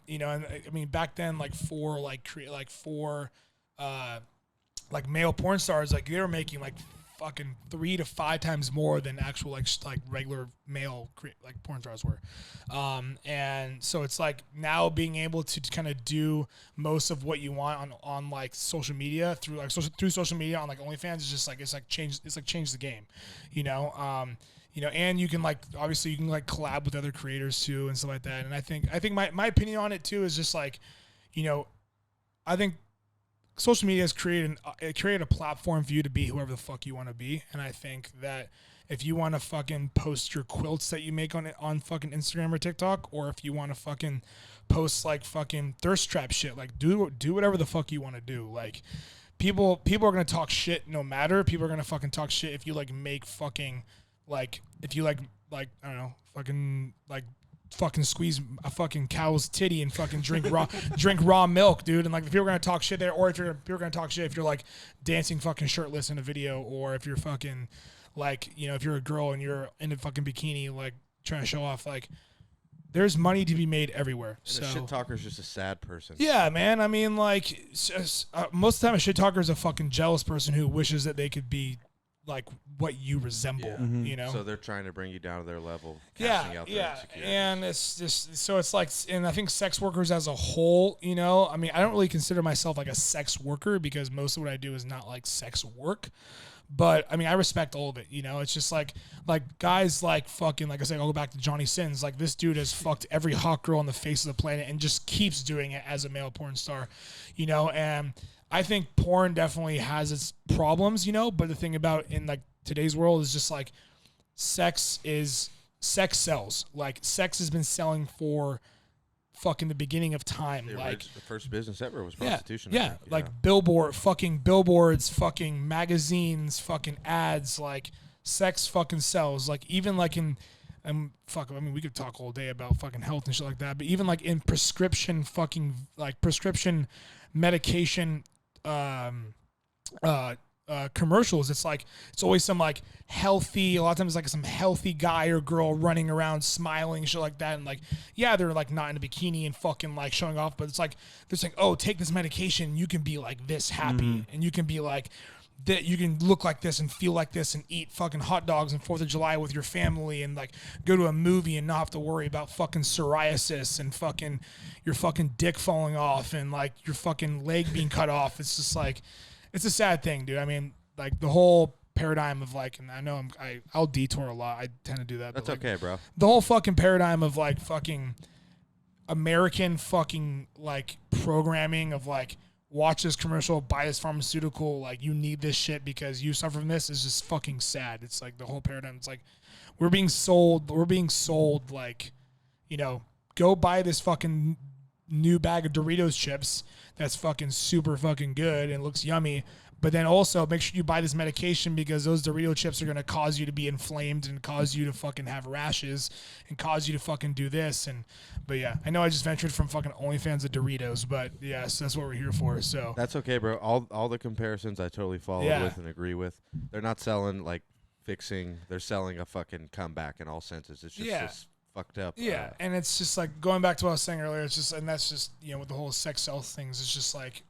you know, and I mean back then, like for male porn stars, like they were making like fucking 3 to 5 times more than actual like regular male like porn stars were. And so it's like now being able to kind of do most of what you want on like social media through social media on like OnlyFans is just like it's like changed the game, you know. You know, and you can like obviously you can like collab with other creators too and stuff like that. And I think my opinion on it too is just like, you know, I think social media has created a platform for you to be whoever the fuck you want to be. And I think that if you want to fucking post your quilts that you make on fucking Instagram or TikTok, or if you want to fucking post like fucking thirst trap shit, like do whatever the fuck you want to do. Like people are going to talk shit no matter. People are going to fucking talk shit if you like make fucking like, if you like I don't know, fucking squeeze a fucking cow's titty and fucking drink raw milk, dude. And like if people are gonna talk shit there, or if people are gonna talk shit if you're like dancing fucking shirtless in a video, or if you're fucking like, you know, if you're a girl and you're in a fucking bikini like trying to show off, like there's money to be made everywhere. And so a shit talker is just a sad person. Yeah, man. I mean, like most of the time a shit talker is a fucking jealous person who wishes that they could be like what you resemble, Yeah. you know? So they're trying to bring you down to their level. Casting out their insecurities. And it's just, so it's like, and I think sex workers as a whole, you know, I mean, I don't really consider myself like a sex worker because most of what I do is not like sex work. But I mean, I respect all of it, you know. It's just like guys like fucking, like I said, I'll go back to Johnny Sins. Like this dude has fucked every hot girl on the face of the planet and just keeps doing it as a male porn star, you know. And I think porn definitely has its problems, you know. But the thing about in like today's world is just like sex sells. Like sex has been selling for fucking the beginning of time. Like the first business ever was prostitution. Yeah, like billboards, fucking magazines, fucking ads, like sex fucking sells. Like even like in I mean we could talk all day about fucking health and shit like that, but even like in prescription medication commercials, it's like it's always some like healthy, a lot of times like some healthy guy or girl running around smiling, shit like that, and like yeah, they're like not in a bikini and fucking like showing off, but it's like they're saying, oh, take this medication, you can be like this happy, and you can be like that, you can look like this and feel like this and eat fucking hot dogs on 4th of July with your family and like go to a movie and not have to worry about fucking psoriasis and fucking your fucking dick falling off and like your fucking leg being cut off. It's just like, it's a sad thing, dude. I mean, like the whole paradigm of like, and I know I'll detour a lot. I tend to do that. That's but like, okay, bro. The whole fucking paradigm of like fucking American fucking like programming of like, watch this commercial, buy this pharmaceutical, like you need this shit because you suffer from this is just fucking sad. It's like the whole paradigm. It's like we're being sold like, you know, go buy this fucking new bag of Doritos chips that's fucking super fucking good and looks yummy. But then also make sure you buy this medication because those Dorito chips are going to cause you to be inflamed and cause you to fucking have rashes and cause you to fucking do this. But yeah, I know I just ventured from fucking OnlyFans to Doritos, but yes, that's what we're here for. So that's okay, bro. All the comparisons I totally follow with and agree with. They're not selling like fixing. They're selling a fucking comeback in all senses. It's just this fucked up. Yeah, and it's just like going back to what I was saying earlier. It's just, and that's just, you know, with the whole sex self things, it's just like,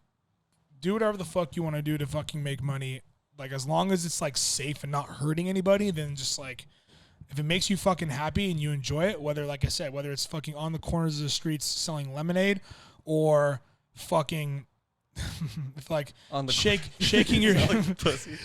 do whatever the fuck you want to do to fucking make money. Like, as long as it's like safe and not hurting anybody, then just like, if it makes you fucking happy and you enjoy it, whether, like I said, whether it's fucking on the corners of the streets selling lemonade or fucking like shaking your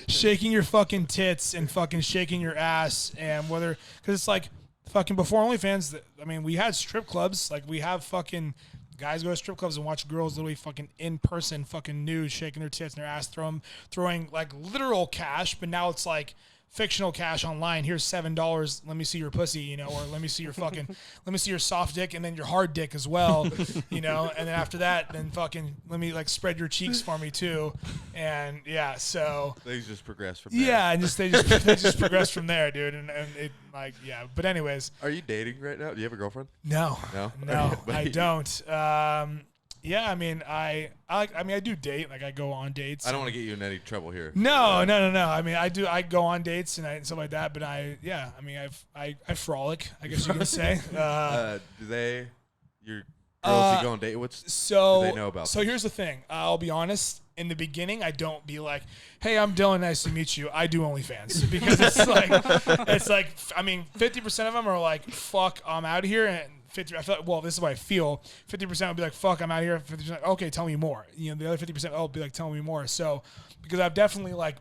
shaking your fucking tits and fucking shaking your ass, and whether, because it's like fucking before OnlyFans, I mean, we had strip clubs, like we have fucking guys go to strip clubs and watch girls literally fucking in person, fucking nude, shaking their tits and their ass, throwing like literal cash, but now it's like fictional cash online. Here's $7. Let me see your pussy, you know, or let me see your fucking, let me see your soft dick and then your hard dick as well, you know, and then after that, then fucking let me like spread your cheeks for me too, and yeah, so things just progress from there. Yeah, and they just progress from there, dude, and it like but anyways. Are you dating right now? Do you have a girlfrione? No, I don't. Yeah, I mean, I do date. Like, I go on dates. I don't want to get you in any trouble here. No. I mean, I go on dates and stuff like that. But I frolic, I guess you can say. Your girls you go on date with? Do they know about? So here's the thing. I'll be honest. In the beginning, I don't be like, "Hey, I'm Dylan. Nice to meet you." I do OnlyFans because it's like, I mean, 50% of them are like, "Fuck, I'm out of here," and 50. I feel like, well, this is what I feel. 50% would be like, "Fuck, I'm out of here." 50%, okay, tell me more. You know, the other 50%, will be like, "Tell me more." So, because I've definitely like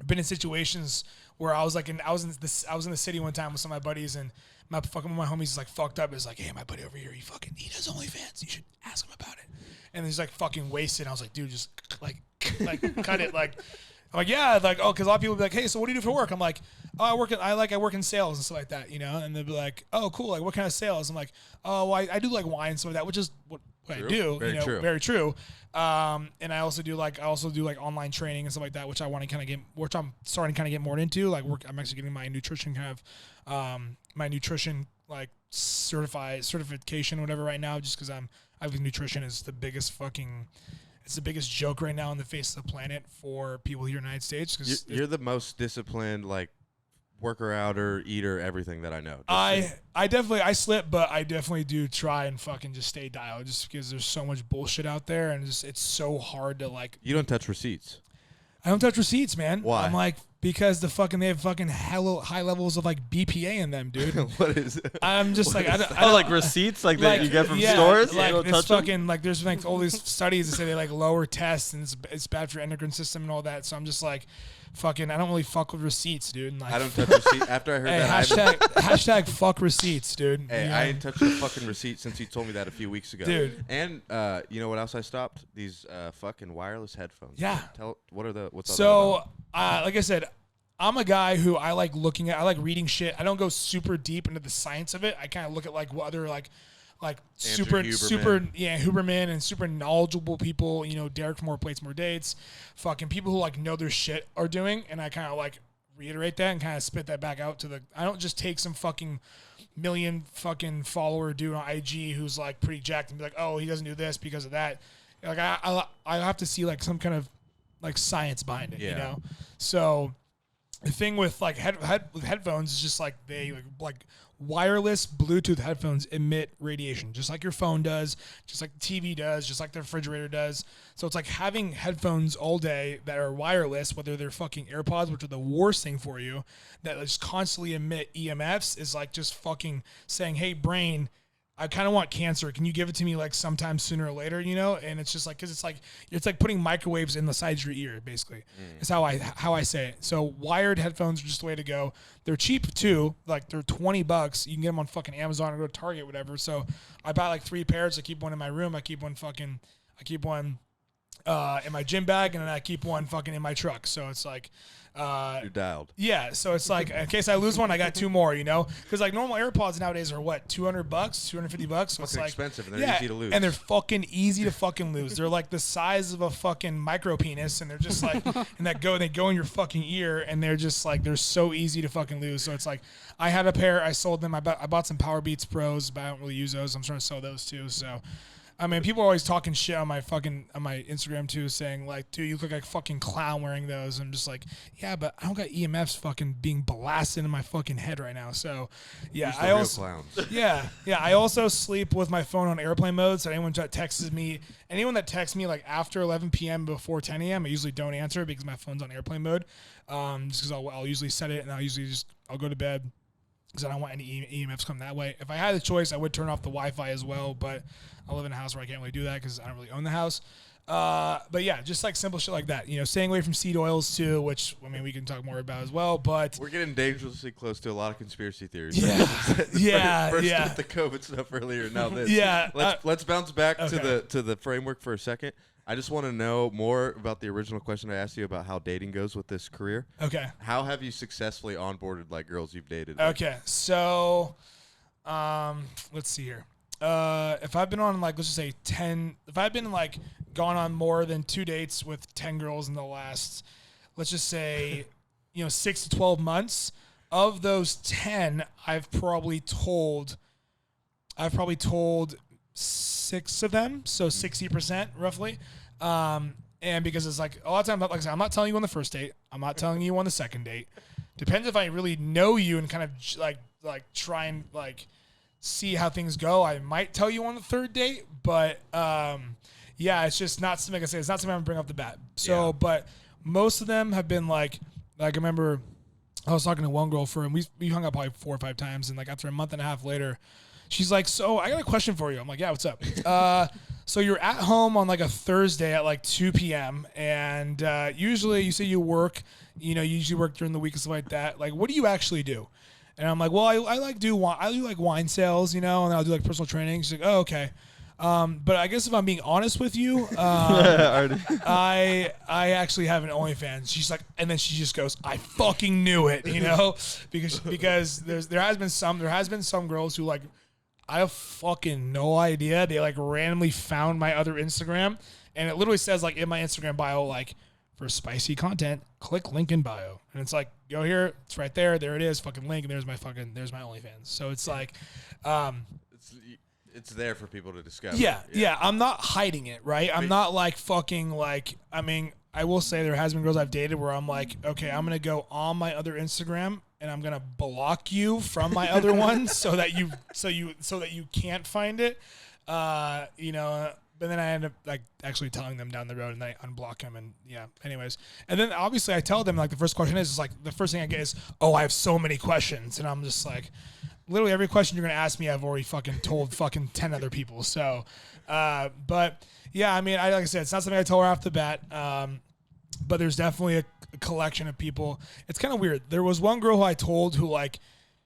been in situations where I was in the city one time with some of my buddies, and my fucking one of my homies is like fucked up. Is like, "Hey, my buddy over here, he does OnlyFans. You should ask him about it." And he's like fucking wasted. I was like, dude, just like cut it. Like, I'm like, yeah, like, oh, because a lot of people be like, "Hey, so what do you do for work?" I'm like, "Oh, I work in sales and stuff like that, you know." And they'll be like, "Oh, cool. Like, what kind of sales?" I'm like, "Oh, well, I do like wine and stuff like that," which is what I do. Very true. Very true. And I also do like online training and stuff like that, which I'm starting to kind of get more into. Like, I'm actually getting my nutrition like certification or whatever right now, just because I think nutrition is the biggest it's the biggest joke right now on the face of the planet for people here in the United States. Because you're the most disciplined, like, worker, outer, eater, everything that I know. I slip, but I definitely do try and fucking just stay dialed, just because there's so much bullshit out there, and it's so hard to like. You don't touch receipts. I don't touch receipts, man. Why? I'm like, because they have fucking high levels of like BPA in them, dude. What is it? I'm just like, I don't, like receipts like that you get from stores. Like You don't it's touch 'em? fucking like there's like all these studies that say they like lower tests and it's bad for endocrine system and all that. So I'm just like, fucking, I don't really fuck with receipts, dude. And like, I don't touch receipts. After I heard hey, that, hashtag fuck receipts, dude. Hey, You know? I ain't touched a fucking receipt since you told me that a few weeks ago. Dude. And you know what else I stopped? These fucking wireless headphones. Yeah. What's all So, like I said, I'm a guy who I like reading shit. I don't go super deep into the science of it. I kind of look at like what other like super Huberman and super knowledgeable people, you know, Derek from More Plates, More Dates, fucking people who like know their shit are doing, and I kind of like reiterate that and kind of spit that back out to I don't just take some fucking million fucking follower dude on IG who's like pretty jacked and be like, oh, he doesn't do this because of that. Like I have to see like some kind of like science behind it, you know? So the thing with like with headphones is just like they like wireless Bluetooth headphones emit radiation, just like your phone does, just like the TV does, just like the refrigerator does. So it's like having headphones all day that are wireless, whether they're fucking AirPods, which are the worst thing for you, that just constantly emit EMFs, is like just fucking saying, hey, brain, I kind of want cancer. Can you give it to me like sometime sooner or later, you know? And it's just like, cause it's like putting microwaves in the sides of your ear, basically. Is how I say it. So wired headphones are just the way to go. They're cheap too. Like they're $20. You can get them on fucking Amazon or go to Target, whatever. So I buy like 3 pairs. I keep one in my room. I keep one in my gym bag, and then I keep one fucking in my truck. So it's like, you're dialed. Yeah, so it's like in case I lose one, I got 2 more, you know, because like normal AirPods nowadays are what, $200, $250. So it's like expensive, and they're easy to lose. and they're fucking easy to fucking lose. They're like the size of a fucking micro penis, and they're just like, and they go in your fucking ear, and they're just like they're so easy to fucking lose. So it's like I had a pair, I sold them. I bought some Power Beats Pros, but I don't really use those. I'm trying to sell those too. So. I mean, people are always talking shit on my Instagram too, saying like, "Dude, you look like a fucking clown wearing those." I'm just like, "Yeah, but I don't got EMFs fucking being blasted in my fucking head right now." So, yeah, I also I also sleep with my phone on airplane mode. So anyone that texts me like after 11 p.m. before 10 a.m., I usually don't answer because my phone's on airplane mode. Just because I'll usually set it and I'll go to bed. Because I don't want any EMFs coming that way. If I had the choice, I would turn off the Wi-Fi as well, but I live in a house where I can't really do that because I don't really own the house. But yeah, just like simple shit like that. You know, staying away from seed oils too, which, I mean, we can talk more about as well, but... We're getting dangerously close to a lot of conspiracy theories. Yeah. First with the COVID stuff earlier, now this. Yeah. Let's bounce back to the framework for a second. I just want to know more about the original question I asked you about how dating goes with this career. Okay. How have you successfly onboarded like girls you've dated? Okay. So, let's see here. If I've been on like, let's just say 10, if I've been like gone on more than 2 dates with 10 girls in the last, let's just say, 6 to 12 months, of those 10, I've probably told 6 of them, so 60% roughly. And because it's like a lot of times, like I said, I'm not telling you on the first date. I'm not telling you on the second date. Depends if I really know you and kind of like try and like see how things go. I might tell you on the third date, but yeah, it's just not something, like I say, it's not something I'm gonna bring up the bat. So, but most of them have been like I remember I was talking to one girl we hung up probably 4 or 5 times, and like after a month and a half later, she's like, so I got a question for you. I'm like, yeah, what's up? So you're at home on like a Thursday at like 2 p.m. and usually you say you work, you usually work during the week and stuff like that. Like, what do you actually do? And I'm like, well, I do like wine sales, and I'll do like personal training. She's like, oh, okay. But I guess if I'm being honest with you, I actually have an OnlyFans. She's like, and then she just goes, I fucking knew it, because there has been some girls who like, I have fucking no idea. They like randomly found my other Instagram, and it literally says like in my Instagram bio, like, for spicy content, click link in bio. And it's like, go here, it's right there. There it is, fucking link, and there's my OnlyFans. So it's like, it's there for people to discover. Yeah. I'm not hiding it, right? I'm not like fucking like, I mean, I will say there has been girls I've dated where I'm like, okay, I'm going to go on my other Instagram and I'm going to block you from my other one so that you can't find it. But then I end up like actually telling them down the road, and I unblock them, and anyways. And then obviously I tell them like the first question is like the first thing I get is, oh, I have so many questions, and I'm just like, literally every question you're gonna ask me, I've already fucking told fucking 10 other people. So, but yeah, I mean, like I said, it's not something I told her off the bat. But there's definitely a collection of people. It's kind of weird. There was one girl who I told who like.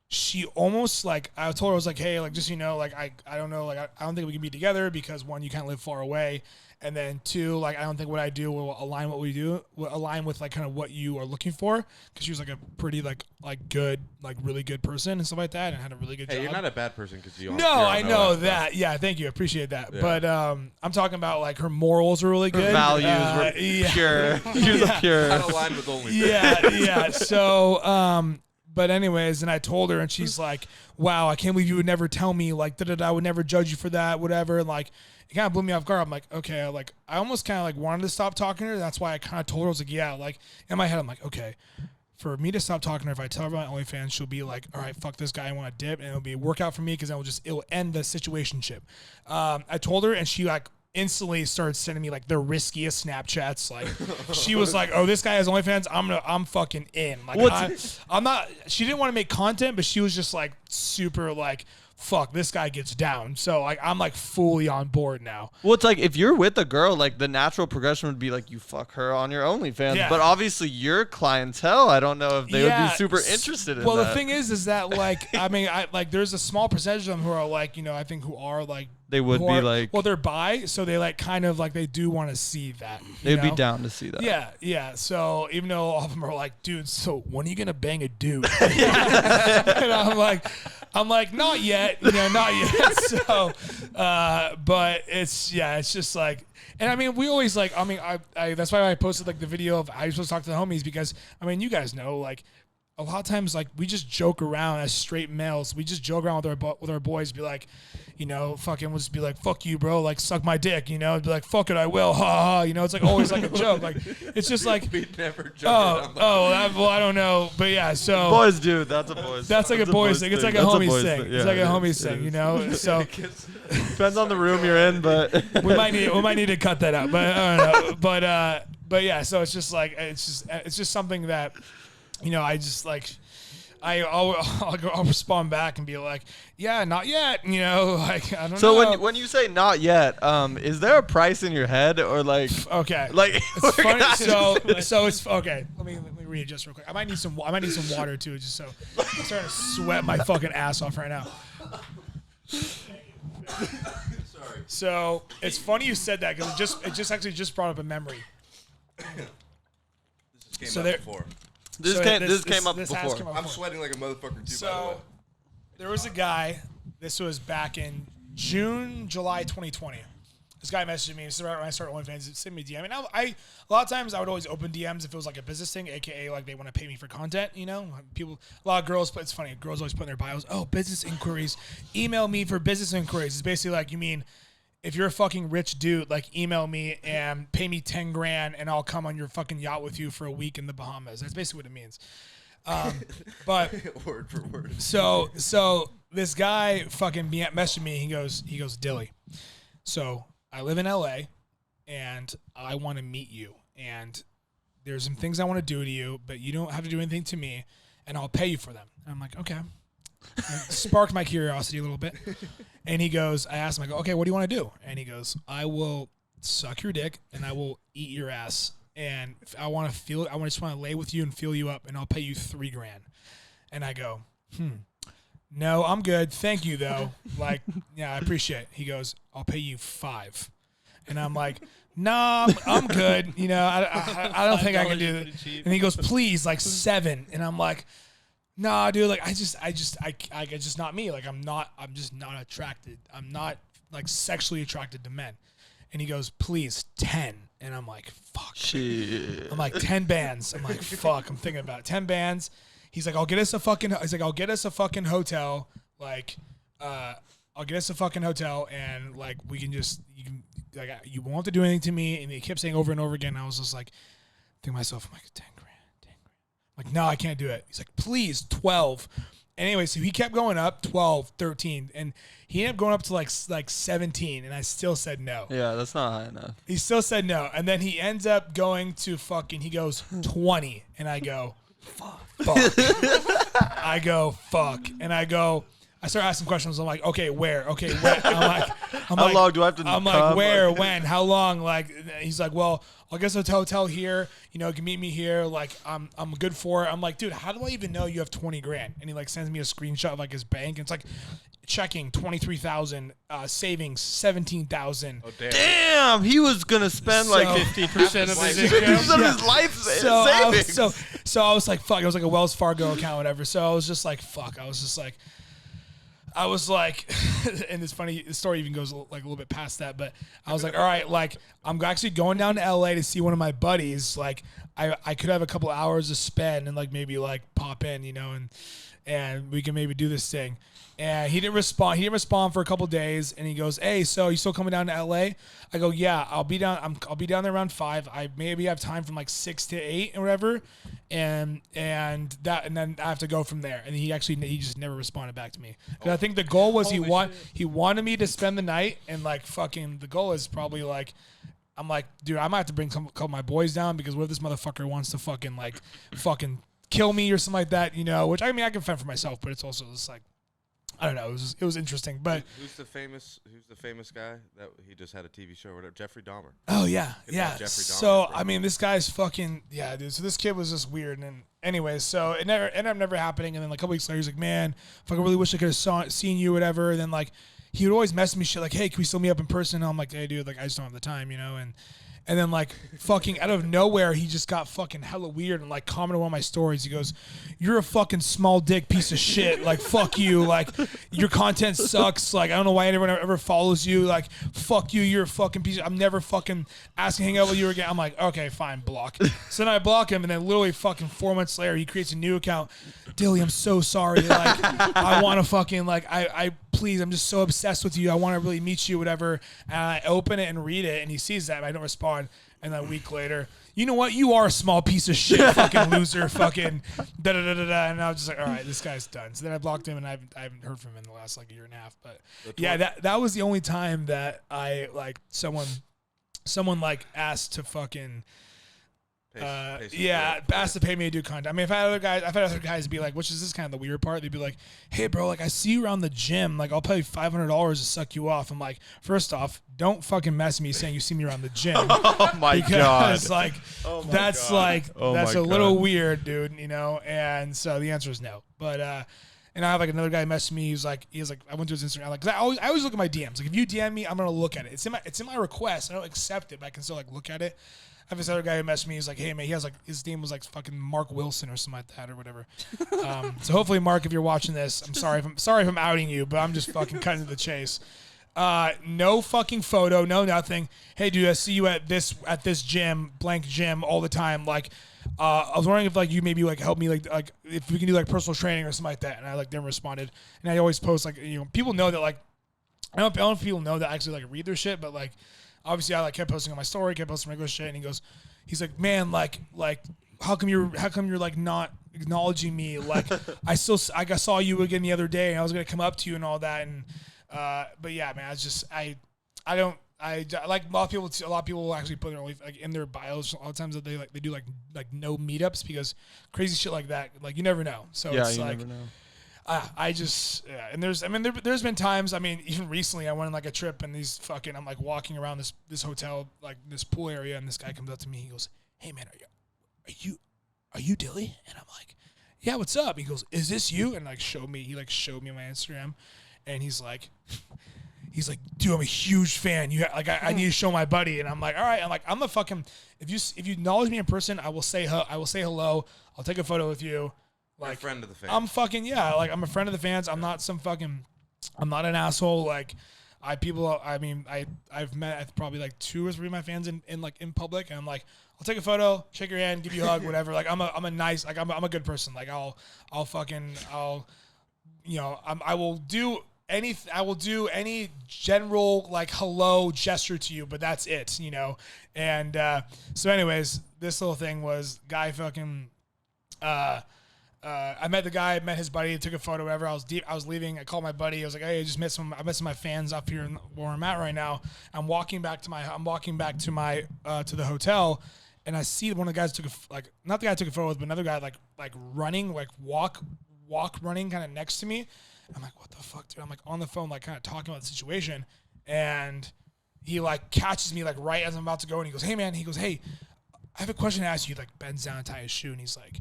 She almost like I told her I was like, hey, like just like I don't know, like I don't think we can be together because one, you can't live far away, and then two, like I don't think what I do will align with like kind of what you are looking for, because she was like a pretty like good, like really good person and stuff like that, and had a really good job. You're not a bad person because you. No, I know that. Yeah, thank you, appreciate that. Yeah. But I'm talking about like her morals were really good. Her values were pure. She was pure. Not aligned with only. Yeah. So But anyways, and I told her, and she's like, wow, I can't believe you would never tell me, like, I would never judge you for that, whatever. And, like, it kind of blew me off guard. I'm like, okay, like, I almost kind of, like, wanted to stop talking to her. That's why I kind of told her, I was like, yeah, like, in my head, I'm like, okay, for me to stop talking to her, if I tell her about my OnlyFans, she'll be like, all right, fuck this guy, I want to dip, and it'll be a workout for me because it'll end the situationship. I told her, and she, like, instantly started sending me like the riskiest Snapchats. Like she was like, "Oh, this guy has OnlyFans. I'm fucking in." Like I'm not. She didn't want to make content, but she was just like super like, "Fuck, this guy gets down." So like I'm like fully on board now. Well, it's like if you're with a girl, like the natural progression would be like you fuck her on your OnlyFans. Yeah. But obviously your clientele, I don't know if they would be super interested in that. Well, the thing is that like I mean, there's a small percentage of them who are like, I think who are like. They would be like... Well, they're bi, so they like kind of like they do want to see that. They'd be down to see that. Yeah. So even though all of them are like, dude, so when are you going to bang a dude? And I'm like, not yet. Not yet. So, but it's just like... And I mean, we always like... I mean, I that's why I posted like the video of how you're supposed to talk to the homies, because, I mean, you guys know, like... A lot of times, like, we just joke around as straight males. We just joke around with our boys, be like, fucking we'll just be like, fuck you, bro, like, suck my dick, be like, fuck it, I will, ha ha, it's like always like a joke. Like, it's just like, we never joke well, I don't know, but yeah, so. Boys do, that's a boys. That's like a boys thing. It's like a homies thing. It's like a homies thing, so. Depends on the room you're in, but. we might need to cut that out, but I don't know. But yeah, so it's just like, it's just something that, I just like, I'll respond back and be like, yeah, not yet. Like, I don't know. So when you say not yet, is there a price in your head or like? Okay. Like it's funny. So it's okay. Let me readjust real quick. I might need some water too, just so I'm starting to sweat my fucking ass off right now. Sorry. So it's funny you said that because it just brought up a memory. This came up before. This came up before. I'm sweating like a motherfucker too, so, by the way. There was a guy, this was back in July 2020. This guy messaged me. This is right when I started OnlyFans. He sent me a DM. And a lot of times I would always open DMs if it was like a business thing, aka like they want to pay me for content, People, a lot of girls, but it's funny, girls always put in their bios, oh, business inquiries, email me for business inquiries. It's basically like, you mean, if you're a fucking rich dude, like email me and pay me 10 grand and I'll come on your fucking yacht with you for a week in the Bahamas. That's basically what it means. But word for word. So this guy fucking messaged me. He goes, Dilly. So I live in LA and I want to meet you. And there's some things I want to do to you, but you don't have to do anything to me and I'll pay you for them. And I'm like, okay. Sparked my curiosity a little bit. And he goes, I asked him, I go, okay, what do you want to do? And he goes, I will suck your dick and I will eat your ass. And I want to feel it. I just want to lay with you and feel you up and I'll pay you $3 grand. And I go, no, I'm good. Thank you though. Like, yeah, I appreciate it. He goes, I'll pay you $5. And I'm like, nah, I'm good. I don't think I can do it. And he goes, please, like $7. And I'm like, nah, dude, like I just not me. Like I'm just not attracted. I'm not like sexually attracted to men. And he goes, please, 10. And I'm like, fuck. Shit. I'm like, 10 bands. I'm like, fuck. I'm thinking about it. 10 bands. He's like, I'll get us a fucking hotel. Like, I'll get us a fucking hotel and like you won't have to do anything to me. And he kept saying over and over again. I was just like, thinking to myself, I'm like, 10 grand. I'm like, no, I can't do it. He's like, please, 12. anyway, so he kept going up 12, 13, and he ended up going up to like 17, and I still said no. Yeah, that's not high enough. He still said no, and then he ends up going to he goes 20, and I go, fuck. I go, fuck, and I start asking questions. I'm like, okay, where? Okay, when? How long do I have to I'm come? like, where, when, how long? Like, he's like, well, I guess a hotel here. You can meet me here. Like, I'm good for it. I'm like, dude, how do I even know you have 20 grand? And he like sends me a screenshot of like his bank. And it's like checking 23,000, savings 17,000. Oh damn! Damn, he was gonna spend like 50% of his of his life savings. So I was like, fuck. It was like a Wells Fargo account, whatever. So I was just like, fuck. I was like, and it's funny, the story even goes like a little bit past that, but I was like, all right, like, I'm actually going down to LA to see one of my buddies. Like, I could have a couple hours to spend and like maybe like pop in, and we can maybe do this thing. And he didn't respond. He didn't respond for a couple days, and he goes, "Hey, so you still coming down to LA?" I go, "Yeah, I'll be down. I'll be down there around 5. I maybe have time from like 6 to 8 or whatever, and then I have to go from there." And he just never responded back to me. I think the goal was he wanted me to spend the night, and like fucking the goal is probably like, I'm like, dude, I might have to bring a couple of my boys down because what if this motherfucker wants to fucking kill me or something like that, Which I mean I can fend for myself, but it's also just like, I don't know. It was interesting, but who's the famous guy that he just had a TV show or whatever? Jeffrey Dahmer. Oh yeah. Jeffrey Dahmer, So bro. I mean, this guy's fucking dude. So this kid was just weird, and anyway, so it ended up never happening. And then like a couple weeks later, he's like, "Man, fuck, I really wish I could have seen you, whatever." And then like he would always message me shit like, "Hey, can we still meet up in person?" And I'm like, "Hey, dude, like I just don't have the time, And then like fucking out of nowhere, he just got fucking hella weird and like commented on one of my stories. He goes, "You're a fucking small dick piece of shit. Like fuck you. Like your content sucks. Like I don't know why anyone ever follows you. Like fuck you. You're a fucking piece. I'm never fucking asking to hang out with you again." I'm like, okay, fine, block. So then I block him, and then literally fucking 4 months later, he creates a new account. "Dilly, I'm so sorry. Like I want to fucking like I please, I'm just so obsessed with you. I want to really meet you, whatever." And I open it and read it, and he sees that, but I don't respond. And then a week later, "You know what? You are a small piece of shit, fucking loser, fucking da da da da da." And I was just like, all right, this guy's done. So then I blocked him, and I haven't heard from him in the last like year and a half. But yeah, that was the only time that I like someone like asked to fucking. Asked to pay me to do content. I mean, I've had other guys be like, which is this kind of the weird part. They'd be like, "Hey, bro, like I see you around the gym. Like I'll pay $500 to suck you off." I'm like, first off, don't fucking mess me saying you see me around the gym. Oh my god! Like that's a little weird, dude. And so the answer is no. But and I have like another guy message me. He's like, I went to his Instagram. Like, I always look at my DMs. Like if you DM me, I'm gonna look at it. It's in my request. I don't accept it, but I can still like look at it. I have this other guy who messaged me. He's like, "Hey man," he has like his name was like fucking Mark Wilson or something like that or whatever. So hopefully, Mark, if you're watching this, I'm sorry if I'm outing you, but I'm just fucking cutting to the chase. No fucking photo, no nothing. "Hey dude, I see you at this gym, blank gym all the time. Like, I was wondering if like you maybe like help me like if we can do like personal training or something like that." And I like never responded. And I always post like people know that like I don't know if people know that I actually like read their shit, but like. Obviously, I like kept posting on my story, kept posting regular shit, and he's like, "Man, like, how come you're like not acknowledging me? Like, I saw you again the other day, and I was gonna come up to you and all that, and but yeah, man, I like a lot of people will actually put like in their bios a lot of times that they do like no meetups because crazy shit like that, like you never know. So yeah, it's you like. never know. And there's been times, I mean, even recently I went on like a trip and I'm like walking around this hotel, like this pool area, and this guy comes up to me, he goes, "Hey man, are you Dilly?" And I'm like, "Yeah, what's up?" He goes, "Is this you?" And like showed me my Instagram, and he's like, "Dude, I'm a huge fan. I need to show my buddy." And I'm like, "All right." I'm like, "I'm the fucking if you acknowledge me in person, I will say hello. I'll take a photo with you." Like, a friend of the fans. I'm fucking like I'm a friend of the fans. I'm not I'm not an asshole. Like I've met probably like 2 or 3 of my fans in public, and I'm like, I'll take a photo, shake your hand, give you a hug, whatever. Like I'm a nice, like I'm a good person. Like I will do any general like hello gesture to you, but that's it, And so anyways, this little thing was guy fucking I met the guy, met his buddy, took a photo, whatever. I was leaving. I called my buddy. I was like, hey, I met some of my fans up here where I'm at right now. I'm walking back to to the hotel, and I see one of the guys not the guy I took a photo with, but another guy like running, like walk running kind of next to me. I'm like, what the fuck, dude? I'm like on the phone, like kind of talking about the situation, and he like catches me like right as I'm about to go, and he goes, hey man, hey, I have a question to ask you. Like bends down and ties his shoe, and he's like,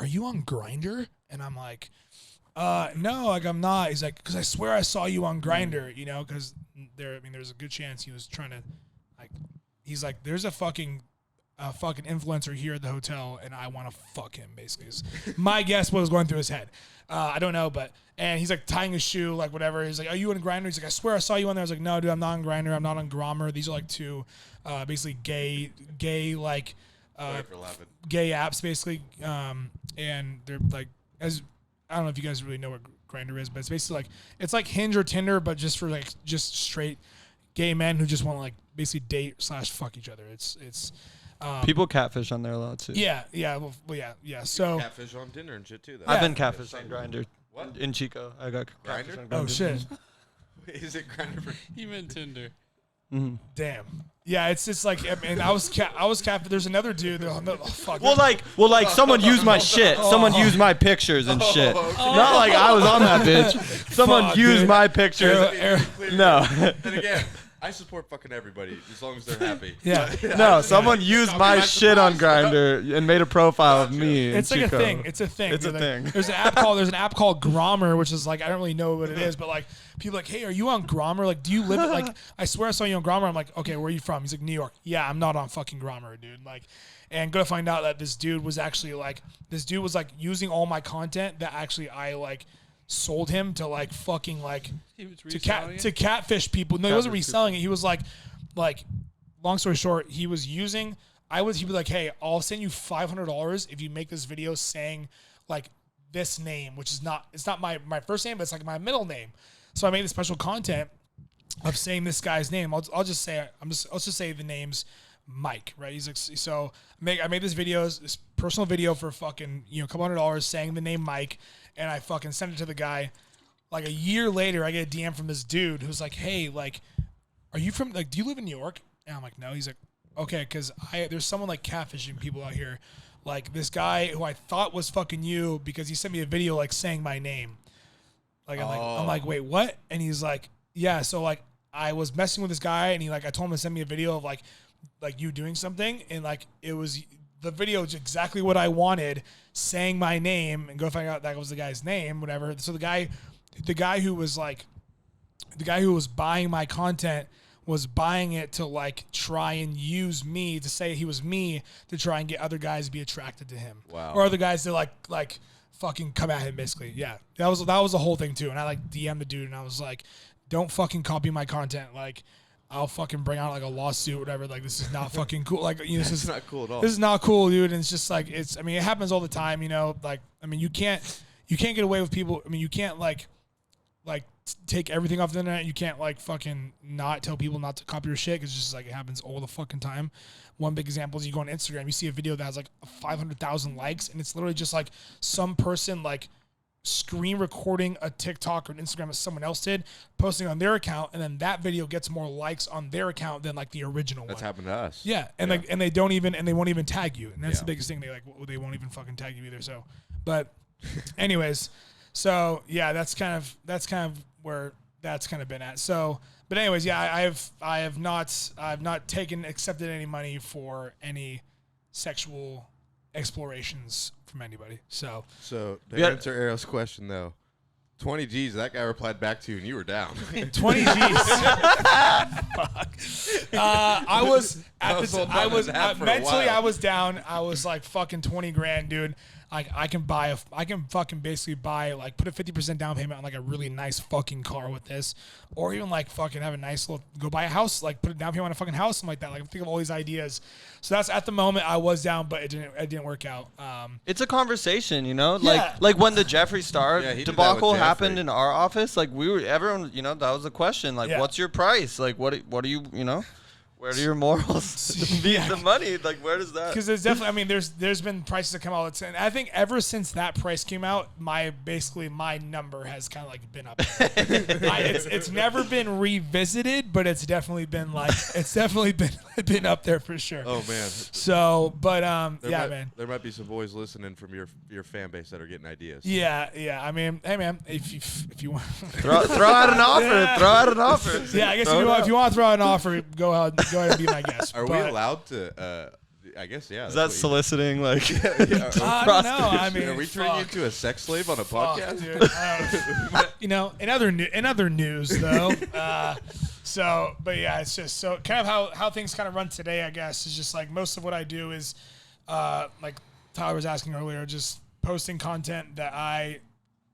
are you on Grindr? And I'm like, no, like I'm not. He's like, because I swear I saw you on Grindr, you know, because there's a good chance he was trying to, like, he's like, there's a fucking influencer here at the hotel, and I want to fuck him, basically. Is my guess what was going through his head. I don't know, and he's like tying his shoe, like whatever. He's like, are you on Grindr? He's like, I swear I saw you on there. I was like, no, dude, I'm not on Grindr. I'm not on Grommer. These are like two, basically gay like, gay apps basically, and they're like, as I don't know if you guys really know what Grindr is, but it's basically like it's like Hinge or Tinder, but just for like just straight gay men who just want to like basically date / fuck each other. It's people catfish on there a lot too. Yeah. So catfish on Tinder and shit too. Though. I've been catfished on Grindr. What? In Chico, I got catfished on Grindr. Oh shit. Is it Grindr for? He meant Tinder. Mm-hmm. Damn. Yeah, it's just like, I mean, I was capped. There's another dude. Fuck. Well, like someone used my shit. Someone used my pictures and shit. Okay. Not like I was on that bitch. Someone Fuck, used dude. my pictures. No. And again, I support fucking everybody as long as they're happy. Yeah. No, someone used my shit on Grindr and made a profile of me. It's like Chico. a thing. It's a thing. It's a Like, thing. There's an app called Grommer, which is like I don't really know what it is, but like people are like, hey, are you on Grommer? Like, do you live at, like I swear I saw you on Grommer. I'm like, okay, where are you from? He's like, New York. Yeah, I'm not on fucking Grommer, dude. Like, and gonna find out that this dude was using all my content that actually I like sold him to like fucking like to catfish people. No, he wasn't reselling it. He was like long story short, he was like, hey, I'll send you $500 if you make this video saying like this name, which is it's not my first name, but it's like my middle name. So I made this special content of saying this guy's name. I'll just say the name's Mike, right? He's like, so I made this personal video for fucking, a couple $100 saying the name Mike, and I fucking sent it to the guy. Like a year later, I get a DM from this dude who's like, hey, like, are you from, like, do you live in New York? And I'm like, no. He's like, okay, because there's someone like catfishing people out here. Like this guy who I thought was fucking you because he sent me a video like saying my name. Like I'm like, wait, what? And he's like, yeah. So like I was messing with this guy, and I told him to send me a video of like you doing something, and like it was the video is exactly what I wanted, saying my name, and go find out that was the guy's name, whatever. So the guy who was buying my content was buying it to like try and use me to say he was me to try and get other guys to be attracted to him. Wow. Or other guys to like fucking come at him basically. Yeah. That was the whole thing too. And I like DM'd the dude, and I was like, don't fucking copy my content. Like I'll fucking bring out like a lawsuit, whatever. Like this is not fucking cool. Like this is not cool at all. This is not cool, dude. And it's just like it happens all the time, like I mean you can't get away with people. I mean you can't like take everything off the internet. You can't like fucking not tell people not to copy your shit, because it's just like it happens all the fucking time. One big example is you go on Instagram, you see a video that has like 500,000 likes, and it's literally just like some person like screen recording a TikTok or an Instagram that someone else did, posting on their account, and then that video gets more likes on their account than like the original one. That's happened to us. Yeah, and like and they won't even tag you, and that's the biggest thing. They won't even fucking tag you either. So, but anyways, so yeah, that's kind of where that's kind of been at. So, but anyways, yeah, I have not accepted any money for any sexual explorations from anybody. So to answer Arrow's question though, 20 G's, that guy replied back to you and you were down. 20 G's. Fuck. I was mentally I was down. I was like fucking 20 grand, dude. Like I can fucking basically buy like put a 50% down payment on like a really nice fucking car with this, or even like fucking have a nice little go buy a house, like put a down payment on a fucking house, something like that. Like I'm thinking of all these ideas. So that's at the moment I was down, but it didn't work out. It's a conversation, like when the Jeffree Star debacle happened in our office, like everyone, that was a question, like what's your price, like what do you Where do your morals beat the money? Like, where does that? Because there's definitely, I mean, there's been prices that come out, and I think ever since that price came out, my number has kind of like been up there. It's never been revisited, but it's definitely been been up there for sure. Oh man. So, but man, there might be some boys listening from your fan base that are getting ideas. Yeah. I mean, hey man, if you want throw out an offer, Yeah, I guess if you want to throw out an offer, go ahead and be my guest. Are we allowed to? I guess yeah. Is that soliciting? Like, I don't know. I mean, are we turning you into a sex slave on a podcast? Dude, in other news though. But yeah, it's just so kind of how things kind of run today. I guess is just like most of what I do is, like Tyler was asking earlier, just posting content that I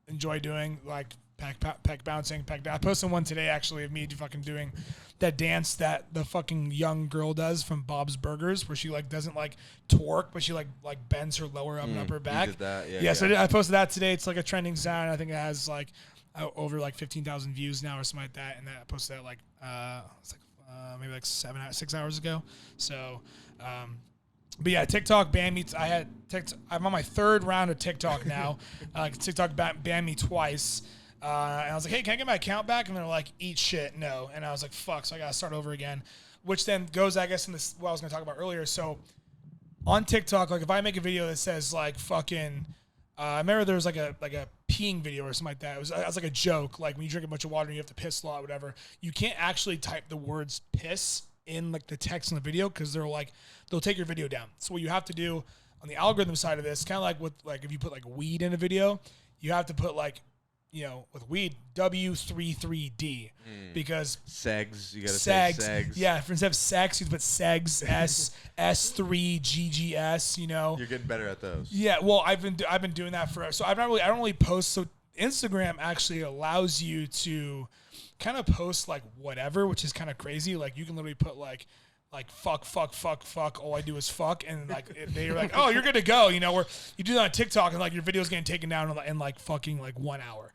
enjoy doing, like peck bouncing. I posted one today actually of me fucking doing that dance that the fucking young girl does from Bob's Burgers, where she like doesn't like twerk, but she like bends her lower and upper back. You did that, yeah. So I posted that today. It's like a trending sound. I think it has like over like 15,000 views now or something like that. And I posted that like maybe like 6 hours ago. So, but yeah, TikTok banned me. I'm on my third round of TikTok now. TikTok banned me twice. And I was like, hey, can I get my account back? And they're like, eat shit, no. And I was like, fuck, so I got to start over again. Which then goes, I guess, in this what I was going to talk about earlier. So on TikTok, like if I make a video that says like fucking, I remember there was like a peeing video or something like that. It was like a joke, like when you drink a bunch of water and you have to piss a lot, whatever. You can't actually type the words piss in like the text in the video because they'll take your video down. So what you have to do on the algorithm side of this, kind of like with like if you put like weed in a video, you have to put like, with weed, W33D, because segs, you gotta say segs. Yeah, instead of sex, you put segs, S3GGS. You're getting better at those. Yeah, well, I've been doing that forever. So I don't really post. So Instagram actually allows you to kind of post like whatever, which is kind of crazy. Like you can literally put like fuck, all I do is fuck, and like they're like, oh, you're good to go, where you do that on TikTok and like your video's getting taken down in like fucking like 1 hour.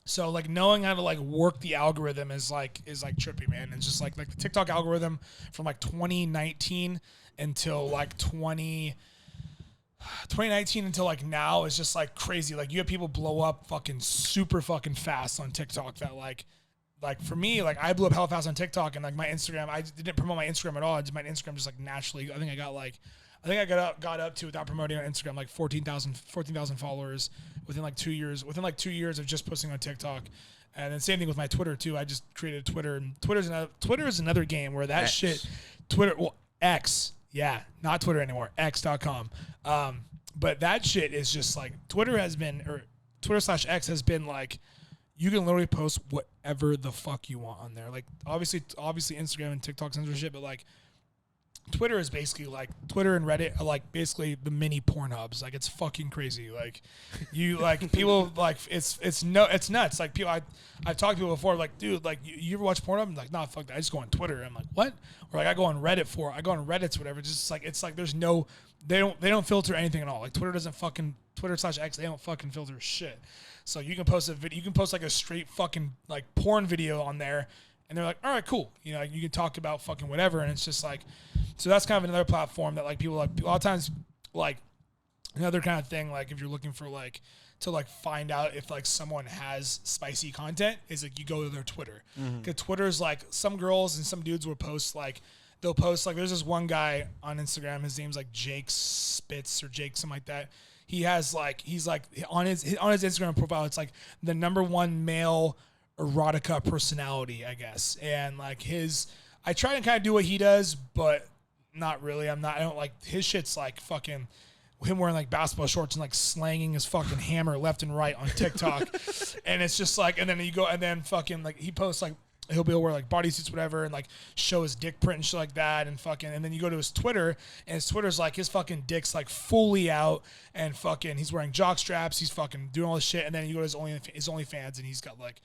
So like knowing how to like work the algorithm is like trippy, man. It's just like the TikTok algorithm from like 2019 until like 2019 until like now is just like crazy. Like you have people blow up fucking super fucking fast on TikTok that like for me, like I blew up hella fast on TikTok, and like my Instagram, I didn't promote my Instagram at all. I did my Instagram just like naturally. I think I got up to, without promoting on Instagram, like 14,000 followers within like 2 years. Within like 2 years of just posting on TikTok, and then same thing with my Twitter too. I just created Twitter, and Twitter is another game where that X, yeah, not Twitter anymore, X.com. But that shit is just like Twitter/X has been like. You can literally post whatever the fuck you want on there. Like obviously Instagram and TikTok censorship, but like Twitter is basically like Twitter and Reddit are like basically the mini Pornhubs. Like it's fucking crazy. Like you like people like it's nuts. Like people I've talked to people before like, dude, like you ever watch Pornhub? I'm like, nah, fuck that. I just go on Twitter. I'm like, what? Or like I go on Reddit's whatever. Just like it's like there's no they don't filter anything at all. Like Twitter/X, they don't fucking filter shit. So you can post a video, you can post like a straight fucking like porn video on there, and they're like, all right, cool. You can talk about fucking whatever, and it's just like, so that's kind of another platform that like people like a lot of times like another kind of thing like if you're looking for like to like find out if like someone has spicy content is like you go to their Twitter because Twitter's like some girls and some dudes will post like. They'll post like there's this one guy on Instagram. His name's like Jake Spitz or Jake something like that. He has like he's like on his Instagram profile. It's like the #1 male erotica personality, I guess. And like I try to kind of do what he does, but not really. I don't like his shit's like fucking him wearing like basketball shorts and like slanging his fucking hammer left and right on TikTok. And it's just like, and then you go and then fucking like he posts like. He'll be able to wear like bodysuits, whatever, and like show his dick print and shit like that, and fucking. And then you go to his Twitter, and his Twitter's like his fucking dick's like fully out, and fucking he's wearing jock straps, he's fucking doing all this shit, and then you go to his OnlyFans, and he's got like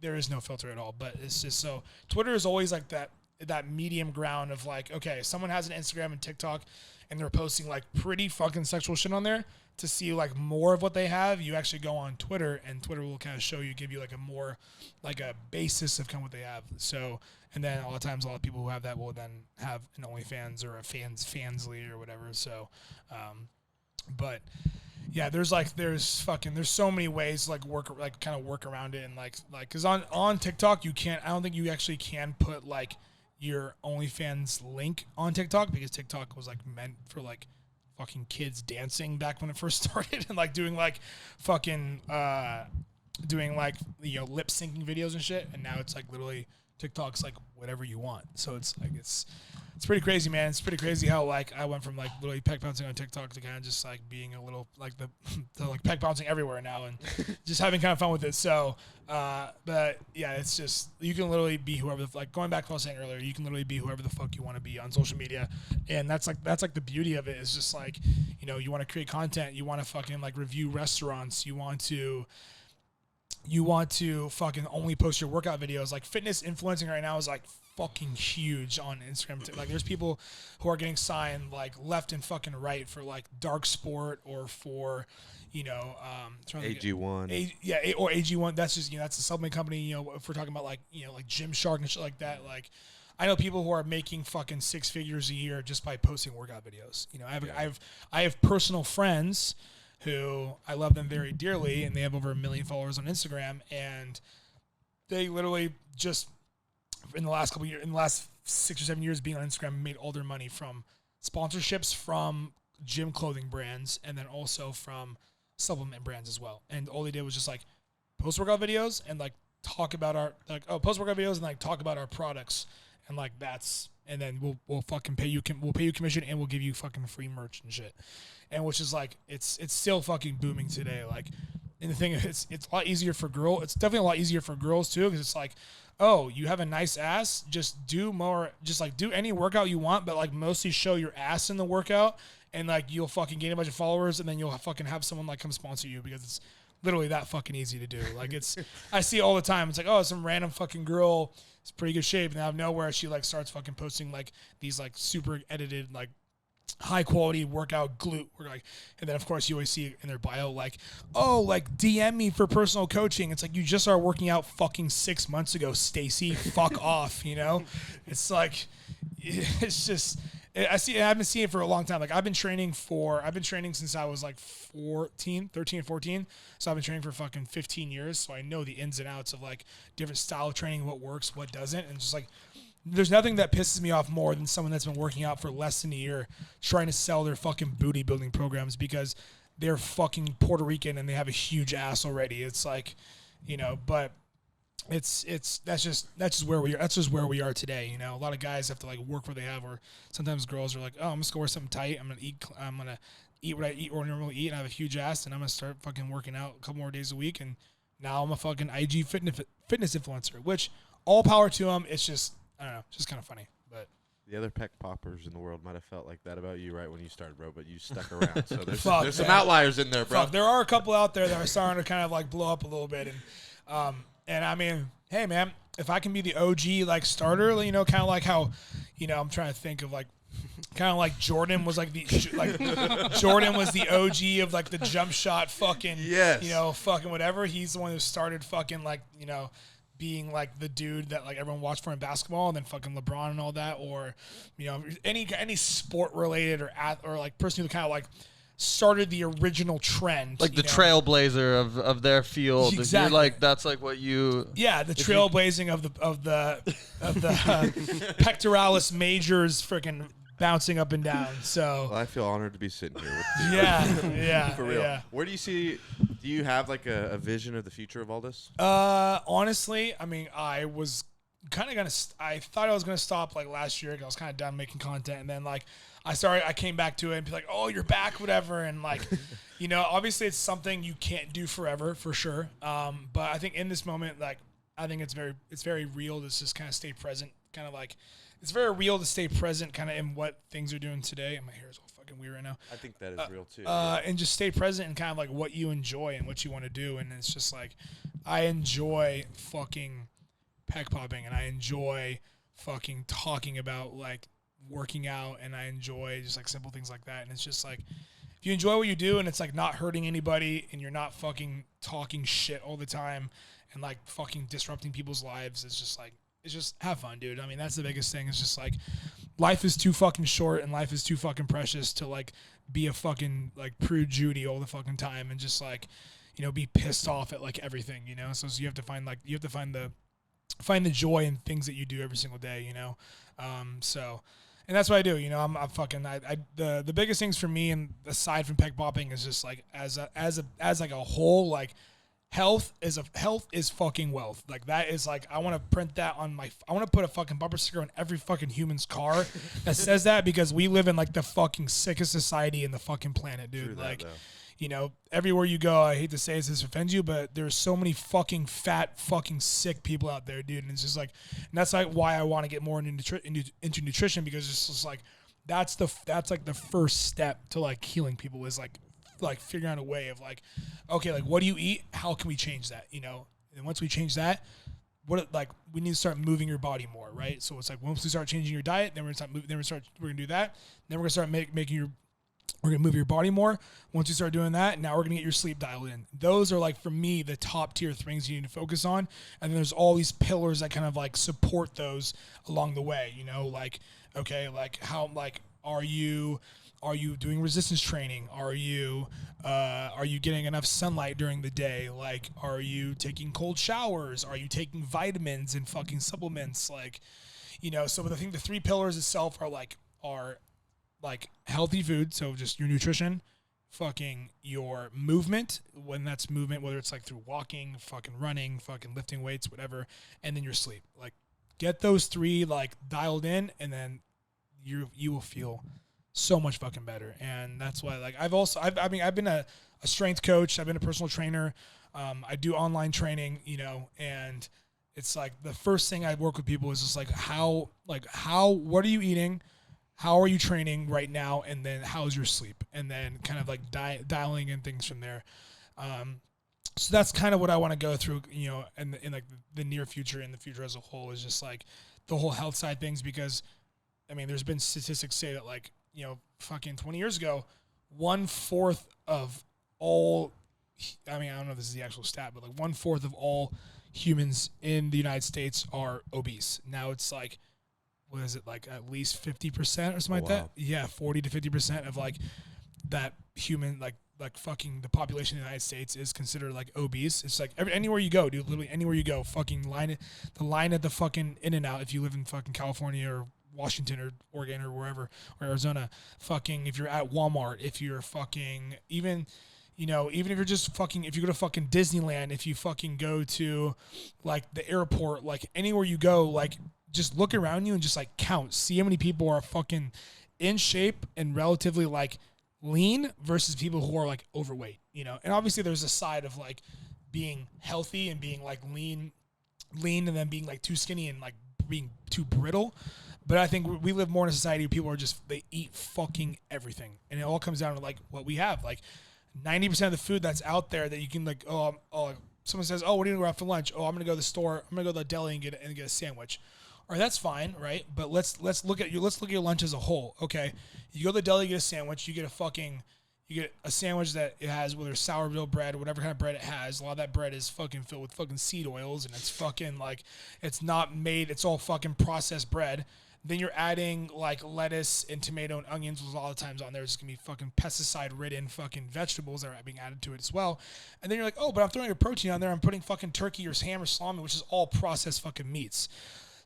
there is no filter at all. But it's just so Twitter is always like that medium ground of like, okay, someone has an Instagram and TikTok, and they're posting like pretty fucking sexual shit on there. To see like more of what they have, you actually go on Twitter, and Twitter will kind of give you like a more like a basis of kind of what they have. So, And then a lot of times, a lot of people who have that will then have an OnlyFans or a Fansly or whatever. So, but yeah, there's so many ways to kind of work around it, and because on TikTok I don't think you actually can put your OnlyFans link on TikTok, because TikTok was meant for fucking kids dancing back when it first started, and doing fucking doing lip syncing videos and shit, and now it's literally TikTok's whatever you want. So it's it's pretty crazy, man. It's pretty crazy how I went from literally peck bouncing on TikTok to kind of just being a little the peck bouncing everywhere now, and just having kind of fun with it. So but yeah, it's just, you can literally be whoever going back to what I was saying earlier, you can literally be whoever the fuck you want to be on social media. And that's the beauty of it, is just you want to create content, you want to fucking review restaurants, you want to fucking only post your workout videos. Fitness influencing right now is fucking huge on Instagram. There's people who are getting signed left and fucking right for Dark Sport, or for AG1. Or AG1. That's just that's a supplement company. If we're talking about Gymshark and shit like that. I know people who are making fucking 6 figures a year just by posting workout videos. I have personal friends who I love them very dearly, and they have over 1 million followers on Instagram, and they literally just in the last 6 or 7 years being on Instagram, made all their money from sponsorships from gym clothing brands, and then also from supplement brands as well. And all they did was just post workout videos and talk about our post workout videos and talk about our products, and and then we'll fucking pay you commission, and we'll give you fucking free merch and shit. And which is it's still fucking booming today. And the thing is, it's a lot easier for girls. It's definitely a lot easier for girls too, because it's oh, you have a nice ass, just do more, just do any workout you want, but mostly show your ass in the workout, and you'll fucking gain a bunch of followers, and then you'll fucking have someone come sponsor you, because it's literally that fucking easy to do. It's I see it all the time. It's oh, some random fucking girl is pretty good shape, and out of nowhere she starts fucking posting these super edited high quality workout glute work, and then of course you always see in their bio DM me for personal coaching. It's you just started working out fucking 6 months ago, Stacy. Fuck off, It's it's just, I've been seeing it for a long time. I've been training since I was 13 or 14. So I've been training for fucking 15 years. So I know the ins and outs of different style of training, what works, what doesn't, and just there's nothing that pisses me off more than someone that's been working out for less than a year trying to sell their fucking booty building programs because they're fucking Puerto Rican and they have a huge ass already. It's but that's just where we are. That's just where we are today. A lot of guys have to work where they have, or sometimes girls are oh, I'm just gonna wear something tight. I'm gonna eat what I eat or normally eat, and I have a huge ass, and I'm gonna start fucking working out a couple more days a week, and now I'm a fucking IG fitness influencer, which all power to them. It's just, I don't know, it's just kind of funny. But the other peck poppers in the world might have felt like that about you right when you started, bro, but you stuck around. So there's some outliers in there, bro. There are a couple out there that are starting to kind of blow up a little bit. And I mean, hey, man, if I can be the OG starter, kind of how, I'm trying to think of kind of Jordan was Jordan was the OG of the jump shot fucking, yes. Fucking whatever. He's the one who started fucking being the dude that everyone watched for in basketball, and then fucking LeBron and all that, or any sport related or person who kind of started the original trend, the trailblazer of their field. Exactly. You're that's what you. Yeah, the trailblazing of the pectoralis majors, freaking bouncing up and down. So well, I feel honored to be sitting here with you. Yeah, for real. Yeah. Where do you see? Do you have a vision of the future of all this? Honestly, I mean, I was kind of I thought I was gonna stop last year, because I was kind of done making content, and then I came back to it and be oh, you're back, whatever, and obviously it's something you can't do forever, for sure. But I think in this moment, I think it's very real to just kind of stay present, kind of it's very real to stay present kind of in what things are doing today. And my hair is all fucking weird right now. I think that is real too. And just stay present and kind of what you enjoy and what you want to do. And it's just I enjoy fucking peck popping, and I enjoy fucking talking about working out, and I enjoy just simple things like that. And it's just if you enjoy what you do, and it's not hurting anybody, and you're not fucking talking shit all the time and fucking disrupting people's lives, it's just have fun, dude. I mean, that's the biggest thing. It's just like life is too fucking short and life is too fucking precious to like be a fucking like prude Judy all the fucking time and just like, you know, be pissed off at like everything, you know? So you have to find the joy in things that you do every single day, you know? And that's what I do, you know. The biggest things for me, and aside from peg popping, is just like as like a whole, like health is fucking wealth. Like that is like, I want to print that on I want to put a fucking bumper sticker on every fucking human's car that says that, because we live in like the fucking sickest society in the fucking planet, dude. True that, like. though. You know, everywhere you go, I hate to say this offends you, but there's so many fucking fat, fucking sick people out there, dude. And it's just like, and that's like why I want to get more into nutrition, because it's just like, that's like the first step to like healing people, is like figuring out a way of like, okay, like what do you eat? How can we change that? You know, and once we change that, we need to start moving your body more, right? So it's like, once we start changing your diet, then we're gonna do that. Then we're gonna start we're going to move your body more. Once you start doing that, now we're going to get your sleep dialed in. Those are like, for me, the top tier things you need to focus on. And then there's all these pillars that kind of like support those along the way, you know, like, okay, like how, like, are you doing resistance training? Are you getting enough sunlight during the day? Like, are you taking cold showers? Are you taking vitamins and fucking supplements? Like, you know, so I think the 3 pillars itself are healthy food, so just your nutrition, fucking your movement, when that's movement, whether it's like through walking, fucking running, fucking lifting weights, whatever, and then your sleep. Like, get those 3 like dialed in, and then you will feel so much fucking better. And that's why, like, I've been a strength coach, I've been a personal trainer, I do online training, you know, and it's like the first thing I work with people is just like what are you eating? How are you training right now? And then how's your sleep? And then kind of like dialing in things from there. So that's kind of what I want to go through, you know, in like the near future and the future as a whole, is just like the whole health side things. Because, I mean, there's been statistics say that, like, you know, fucking 20 years ago, 1/4 of all, I mean, I don't know if this is the actual stat, but like 1/4 of all humans in the United States are obese. Now it's like, what is it, like at least 50% or something like that? Yeah, 40 to 50% of like that human, like fucking the population in the United States is considered like obese. It's like anywhere you go, dude, literally anywhere you go, fucking the line at the fucking In-N-Out, if you live in fucking California or Washington or Oregon or wherever, or Arizona, fucking, if you're at Walmart, if you're fucking, even if you're just fucking, if you go to fucking Disneyland, if you fucking go to like the airport, like anywhere you go, like, just look around you and just like count, see how many people are fucking in shape and relatively like lean versus people who are like overweight, you know? And obviously there's a side of like being healthy and being like lean and then being like too skinny and like being too brittle. But I think we live more in a society where people are just, they eat fucking everything. And it all comes down to like what we have. Like 90% of the food that's out there that you can like, someone says, oh, what are you going to go out for lunch? Oh, I'm going to go to the store. I'm going to go to the deli and get a sandwich. All right, that's fine, right? But let's look at your lunch as a whole. Okay, you go to the deli, you get a sandwich. You get a sandwich that it has, whether sourdough bread or whatever kind of bread it has. A lot of that bread is fucking filled with fucking seed oils, and it's fucking like, it's not made. It's all fucking processed bread. Then you're adding like lettuce and tomato and onions, with a lot of times on there. There's gonna be fucking pesticide-ridden fucking vegetables that are being added to it as well. And then you're like, oh, but I'm throwing a protein on there. I'm putting fucking turkey or ham or salami, which is all processed fucking meats.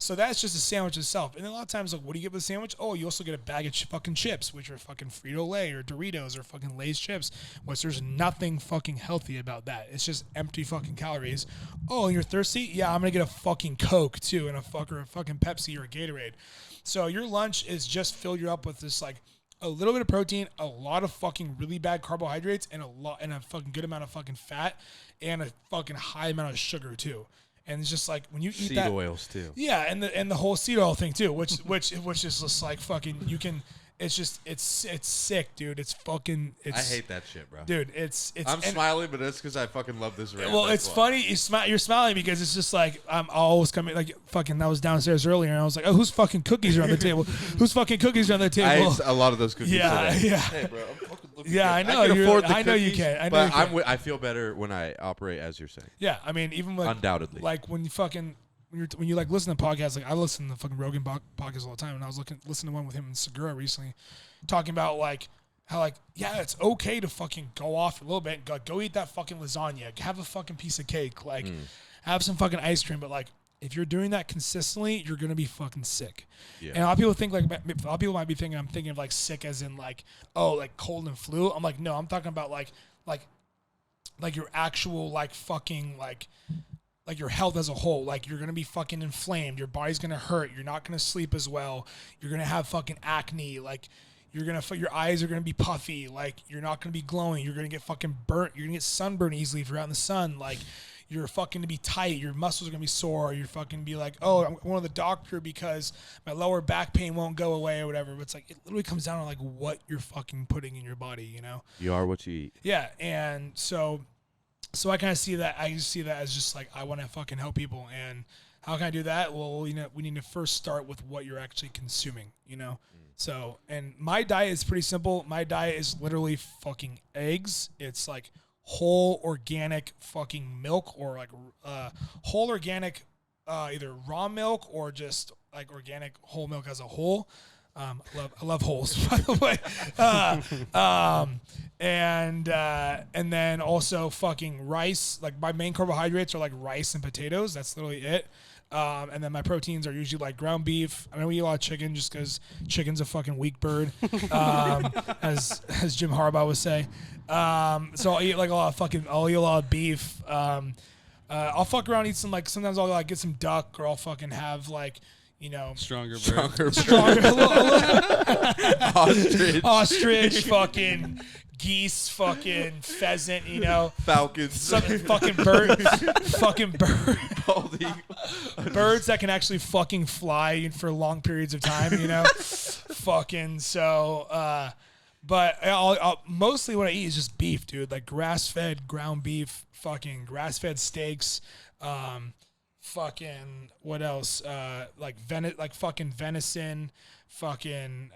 So that's just a sandwich itself. And then a lot of times, like, what do you get with a sandwich? Oh, you also get a bag of fucking chips, which are fucking Frito-Lay or Doritos or fucking Lay's chips, which there's nothing fucking healthy about that. It's just empty fucking calories. Oh, and you're thirsty? Yeah, I'm going to get a fucking Coke, too, and a fucking Pepsi or a Gatorade. So your lunch is just fill you up with this, like, a little bit of protein, a lot of fucking really bad carbohydrates, and a fucking good amount of fucking fat, and a fucking high amount of sugar, too. And it's just like when you eat seed that, oils too. Yeah, and the whole seed oil thing too, which is just like fucking. You can. It's just it's sick, dude. It's fucking. I hate that shit, bro. Dude, it's. I'm smiling, but it's because I fucking love this rap. Well, it's funny. You're smiling because it's just like I'm always coming. Like fucking, I was downstairs earlier and I was like, oh, whose fucking cookies are on the table? Whose fucking cookies are on the table? I ate a lot of those cookies. Yeah, today. yeah. Hey, bro, I'm fucking looking yeah, good. I know. I can afford the I know cookies, you can. I know but you can. I feel better when I operate as you're saying. Yeah, I mean, even like undoubtedly, like when you fucking. when you like listen to podcasts, like I listen to fucking Rogan podcasts all the time, and I was listening to one with him and Segura recently, talking about like how like yeah, it's okay to fucking go off a little bit, and go eat that fucking lasagna, have a fucking piece of cake, like have some fucking ice cream, but like if you're doing that consistently, you're gonna be fucking sick. Yeah. And a lot of people think like a lot of people might be thinking I'm thinking of like sick as in like like cold and flu. I'm like no, I'm talking about like your actual like fucking like your health as a whole. Like you're gonna be fucking inflamed, your body's gonna hurt, you're not gonna sleep as well, you're gonna have fucking acne, like your eyes are gonna be puffy, like you're not gonna be glowing, you're gonna get fucking burnt, you're gonna get sunburned easily if you're out in the sun, like you're fucking to be tight, your muscles are gonna be sore, you're fucking be like, oh, I'm going to the doctor because my lower back pain won't go away or whatever. But it's like it literally comes down to like what you're fucking putting in your body, you know? You are what you eat. Yeah, and so I kind of see that. I just see that as just like I want to fucking help people, and how can I do that? Well, you know, we need to first start with what you're actually consuming, you know. So, and my diet is pretty simple. My diet is literally fucking eggs. It's like whole organic fucking milk, or like whole organic either raw milk or just like organic whole milk as a whole. I love holes, by the way. And then also fucking rice. Like my main carbohydrates are like rice and potatoes. That's literally it. And then my proteins are usually like ground beef. I don't eat a lot of chicken just because chicken's a fucking weak bird, as Jim Harbaugh would say. So I'll eat like I'll eat a lot of beef. I'll fuck around, eat some, like, sometimes I'll like get some duck, or I'll fucking have like, you know, stronger ostrich, fucking geese, fucking pheasant, you know, falcons, fucking birds that can actually fucking fly for long periods of time, you know, fucking so. But I'll mostly what I eat is just beef, dude. Like grass-fed ground beef, fucking grass-fed steaks, fucking what else? Like fucking venison, fucking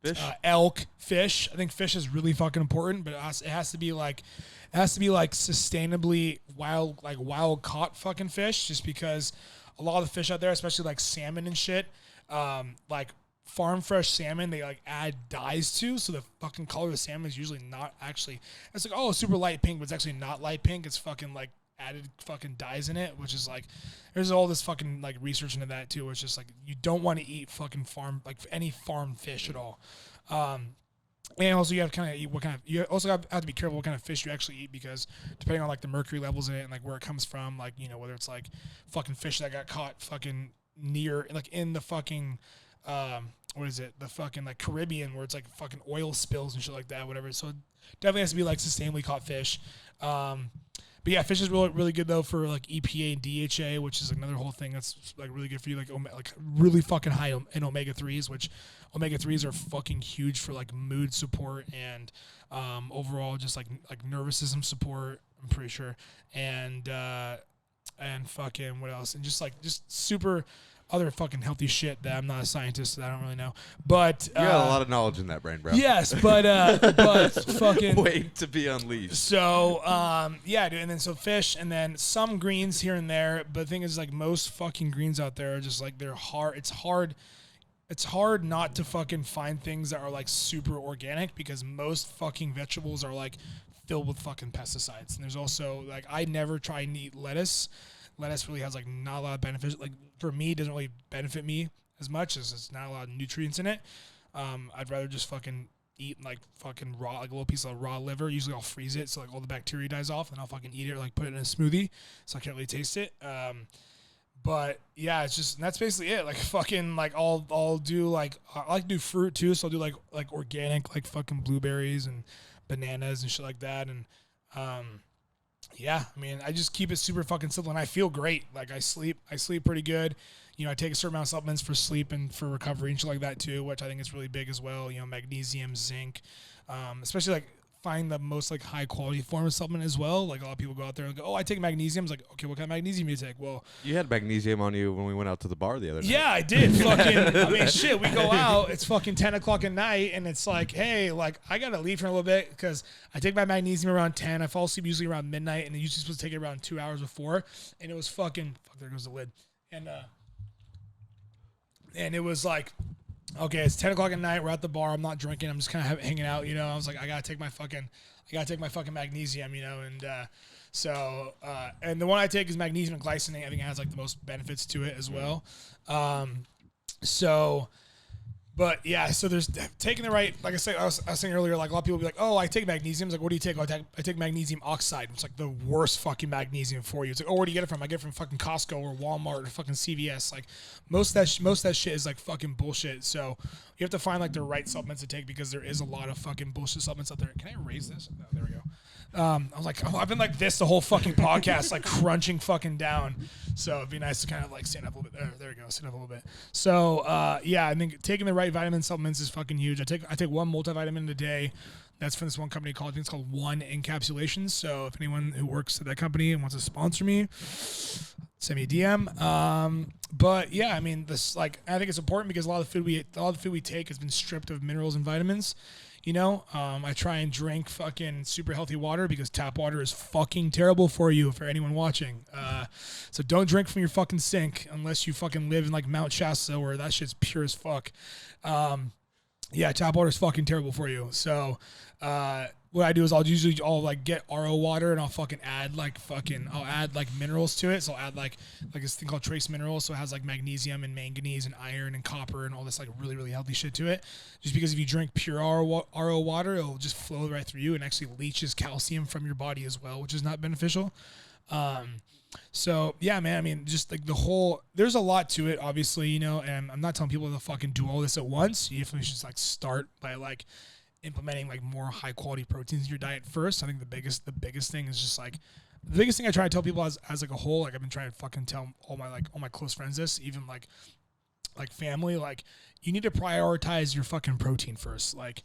fish, elk, fish. I think fish is really fucking important, but it has to be like sustainably wild caught fucking fish, just because a lot of the fish out there, especially like salmon and shit, like farm fresh salmon, they like add dyes to, so the fucking color of the salmon is usually not actually, it's like, oh, super light pink, but it's actually not light pink. It's fucking like added fucking dyes in it, which is like, there's all this fucking like research into that too, which is like, you don't want to eat fucking farm, like any farm fish at all. And also you have to kind of eat you also have to be careful what kind of fish you actually eat, because depending on like the mercury levels in it and like where it comes from, like, you know, whether it's like fucking fish that got caught fucking near, like in the fucking, what is it? The fucking like Caribbean, where it's like fucking oil spills and shit like that, whatever. So it definitely has to be like sustainably caught fish. But yeah, fish is really, really good though for like EPA and DHA, which is another whole thing that's like really good for you. Like really fucking high in omega-3s, which omega-3s are fucking huge for like mood support and overall just like nervous system support, I'm pretty sure. And fucking what else? And just super other fucking healthy shit that I'm not a scientist, so I don't really know. But you got a lot of knowledge in that brain, bro. Yes, but fucking wait to be unleashed. So yeah, dude, and then so fish, and then some greens here and there. But the thing is, like, most fucking greens out there are just like, they're hard. It's hard not to fucking find things that are like super organic, because most fucking vegetables are like filled with fucking pesticides. And there's also like, I never try and eat lettuce. Lettuce really has like not a lot of benefits. Like for me, it doesn't really benefit me as much, as it's not a lot of nutrients in it. I'd rather just fucking eat like fucking raw, like a little piece of raw liver. Usually I'll freeze it so like all the bacteria dies off, and I'll fucking eat it, or like put it in a smoothie so I can't really taste it. But yeah, it's just, that's basically it. Like fucking like I'll do like, I like to do fruit too, so I'll do like organic, like fucking blueberries and bananas and shit like that. And yeah, I mean, I just keep it super fucking simple, and I feel great. Like I sleep pretty good. You know, I take a certain amount of supplements for sleep and for recovery and shit like that too, which I think is really big as well. You know, magnesium, zinc, especially like find the most like high quality form of supplement as well. Like a lot of people go out there and go, oh, I take magnesium. It's like, okay, what kind of magnesium do you take? Well, you had magnesium on you when we went out to the bar the other night. Yeah, I did. Fucking, I mean, shit, we go out, it's fucking 10 o'clock at night, and it's like, hey, like, I got to leave for a little bit because I take my magnesium around 10. I fall asleep usually around midnight, and I usually supposed to take it around 2 hours before, and it was fucking, fuck, there goes the lid. And it was like, okay, it's 10 o'clock at night. We're at the bar. I'm not drinking. I'm just kind of hanging out, you know. I was like, I got to take my fucking magnesium, you know. And and the one I take is magnesium and glycinate. I think it has like the most benefits to it as well. But yeah, so there's taking the right, like I was saying earlier, like a lot of people be like, oh, I take magnesium. It's like, what do you take? Oh, I take magnesium oxide. It's like the worst fucking magnesium for you. It's like, oh, where do you get it from? I get it from fucking Costco or Walmart or fucking CVS. Like most of that shit is like fucking bullshit. So you have to find like the right supplements to take because there is a lot of fucking bullshit supplements out there. Can I erase this? Oh, there we go. I was like, oh, I've been like this the whole fucking podcast, like crunching fucking down. So it'd be nice to kind of like stand up a little bit. There we go, stand up a little bit. So yeah, I think taking the right vitamin supplements is fucking huge. I take one multivitamin a day. That's from this one company I think it's called One Encapsulations. So if anyone who works at that company and wants to sponsor me, send me a DM. But yeah, I mean, I think it's important because a lot of the food we take has been stripped of minerals and vitamins. You know, I try and drink fucking super healthy water because tap water is fucking terrible for you, for anyone watching. So don't drink from your fucking sink unless you fucking live in like Mount Shasta where that shit's pure as fuck. Yeah, tap water is fucking terrible for you. So what I do is I'll like get RO water and I'll add like minerals to it. So I'll add like this thing called trace minerals. So it has like magnesium and manganese and iron and copper and all this like really, really healthy shit to it. Just because if you drink pure RO water, it'll just flow right through you and actually leaches calcium from your body as well, which is not beneficial. So yeah, man, I mean, just like there's a lot to it, obviously, you know, and I'm not telling people to fucking do all this at once. You definitely should like start by like implementing like more high quality proteins in your diet first. I think the biggest thing is just like the biggest thing I try to tell people as like a whole, like I've been trying to fucking tell all my close friends this, even like family, like you need to prioritize your fucking protein first. Like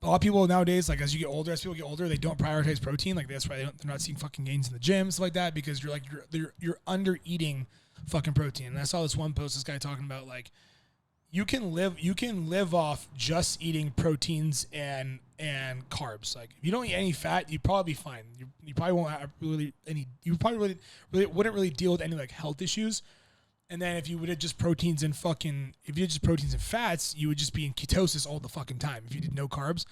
a lot of people nowadays, like as people get older, they don't prioritize protein. Like that's why they're not seeing fucking gains in the gym, stuff like that, because you're under eating fucking protein. And I saw this one post, this guy talking about like you can live off just eating proteins and carbs. Like if you don't eat any fat, you'd probably be fine. You probably won't have you probably really wouldn't really deal with any like health issues. And then if you did just proteins and fats, you would just be in ketosis all the fucking time if you did no carbs.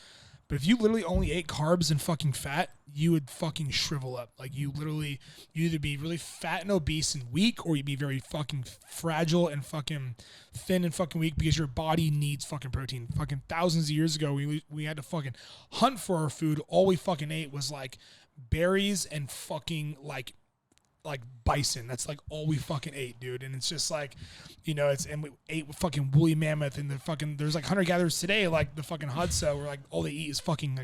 But if you literally only ate carbs and fucking fat, you would fucking shrivel up. Like you either be really fat and obese and weak, or you'd be very fucking fragile and fucking thin and fucking weak because your body needs fucking protein. Fucking thousands of years ago, we had to fucking hunt for our food. All we fucking ate was like berries and fucking like bison. That's like all we fucking ate, dude. And it's just like, you know, and we ate fucking woolly mammoth and there's like hunter gatherers today, like the fucking Hudso, where like all they eat is fucking